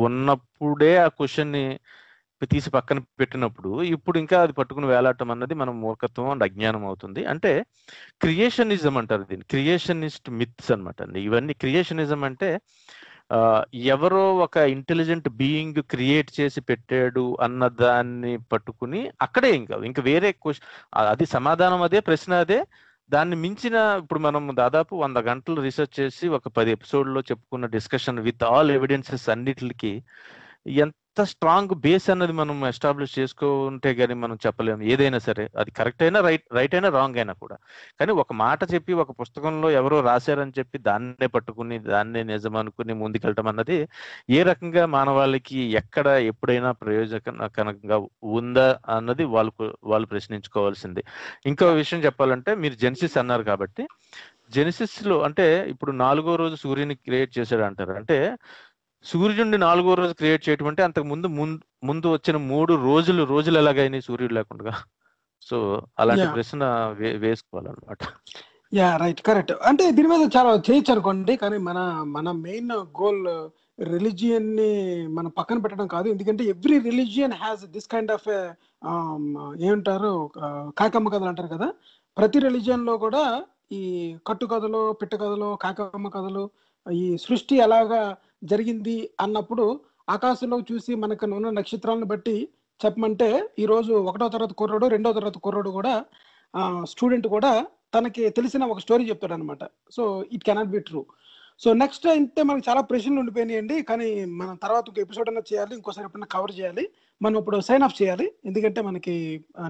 ఉన్నప్పుడే ఆ క్వశ్చన్ ని తీసి పక్కన పెట్టినప్పుడు ఇప్పుడు ఇంకా అది పట్టుకుని వేలాటం అన్నది మనం మూర్ఖత్వం అండ్ అజ్ఞానం అవుతుంది. అంటే క్రియేషనిజం అంటారు దీన్ని, క్రియేషనిస్ట్ మిత్స్ అనమాట. ఇవన్నీ క్రియేషనిజం అంటే ఎవరో ఒక ఇంటెలిజెంట్ బీయింగ్ క్రియేట్ చేసి పెట్టాడు అన్న దాన్ని పట్టుకుని అక్కడే ఇంకా వేరే క్వశ్చన్, అది సమాధానం అదే, ప్రశ్న అదే. దాన్ని మించిన ఇప్పుడు మనం దాదాపు 100 గంటలు రీసెర్చ్ చేసి ఒక 10 ఎపిసోడ్లో చెప్పుకున్న డిస్కషన్ విత్ ఆల్ ఎవిడెన్సెస్ అన్నిటికి స్ట్రాంగ్ బేస్ అన్నది మనం ఎస్టాబ్లిష్ చేసుకుంటే గానీ మనం చెప్పలేము. ఏదైనా సరే అది కరెక్ట్ అయినా రైట్ అయినా రాంగ్ అయినా కూడా. కానీ ఒక మాట చెప్పి ఒక పుస్తకంలో ఎవరో రాశారని చెప్పి దాన్నే పట్టుకుని దాన్నే నిజం అనుకుని ముందుకెళ్ళటం అన్నది ఏ రకంగా మానవాళికి ఎక్కడ ఎప్పుడైనా ప్రయోజనకరంగా ఉందా అన్నది వాళ్ళు ప్రశ్నించుకోవాల్సింది. ఇంకో విషయం చెప్పాలంటే మీరు జెనసిస్ అన్నారు కాబట్టి, జెనసిస్ లో అంటే ఇప్పుడు 4వ రోజు సూర్యుని క్రియేట్ చేశాడు అంటారు. అంటే సూర్యుడిని 4వ రోజు క్రియేట్ చేయటం అంటే అంతకు ముందు వచ్చిన 3 రోజులు ఎలాగైనాయి సూర్యుడు లేకుండా? సో అలాంటి ప్రశ్న వేసుకోవాలన్నమాట. Yeah right, correct. అంటే దీని మీద చాలా చేయొచ్చు అనుకోండి, కానీ మన మెయిన్ గోల్ రిలీజియన్ ని మనం పక్కన పెట్టడం కాదు. ఎందుకంటే every religion has this kind of ఏమంటారు, కాకమ్మ కథలు అంటారు కదా. ప్రతి రిలీజియన్ లో కూడా ఈ కట్టు కథలు, పిట్ట కథలు, కాకమ్మ కథలు, ఈ సృష్టి ఎలాగా జరిగింది అన్నప్పుడు ఆకాశంలో చూసి మనకు ఉన్న నక్షత్రాలను బట్టి చెప్పమంటే, ఈ రోజు 1వ తరగతి కుర్రాడు, 2వ తరగతి కుర్రాడు కూడా స్టూడెంట్ కూడా తనకి తెలిసిన ఒక స్టోరీ చెప్తాడు అనమాట. So it cannot be true. So next అయితే మనకు చాలా ప్రశ్నలు ఉండిపోయినాయండి, కానీ మనం తర్వాత ఒక ఎపిసోడ్ అన్నా చేయాలి, ఇంకోసారి ఎప్పుడన్నా కవర్ చేయాలి. మనం ఇప్పుడు సైన్ ఆఫ్ చేయాలి, ఎందుకంటే మనకి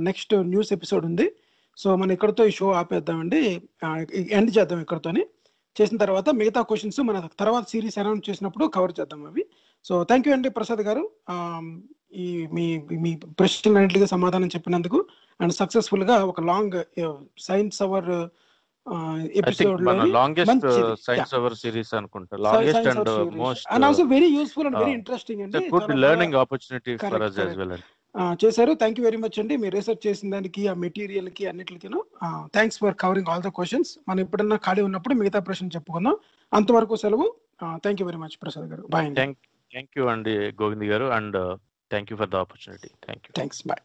నెక్స్ట్ న్యూస్ ఎపిసోడ్ ఉంది. సో మనం ఇక్కడతో ఈ షో ఆపేద్దామండి, ఎండ్ చేద్దాం ఇక్కడతోని. చేసిన తర్వాత మిగతా క్వశ్చన్స్ మన తర్వాత సిరీస్ అనౌన్స్ చేసినప్పుడు కవర్ చేద్దాం అవి. సో థ్యాంక్ యూ అండి ప్రసాద్ గారు, ఈ మీ ప్రశ్నలన్నింటిగా సమాధానం చెప్పినందుకు అండ్ సక్సెస్ఫుల్ గా ఒక long science hour episode science hour series అనుకుంటా, longest and most and also very useful and very interesting అండి, good learning opportunity for us as well. చేశారు. థ్యాంక్ యూ వెరీ మచ్ అండి, మీరు రీసెర్చ్ చేసిన దానికి, ఆ మెటీరియల్ కి, అన్నిటికీ thanks for covering all the questions. మనం ఎప్పుడన్నా ఖాళీ ఉన్నప్పుడు మిగతా ప్రశ్నలు చెప్పుకుందాం. అంతవరకు సెలవు. Thank you very much Prasad garu. Bye అండి. థ్యాంక్ యూ అండి గోవింద్ గారు, and thank you for the opportunity. Thanks, bye.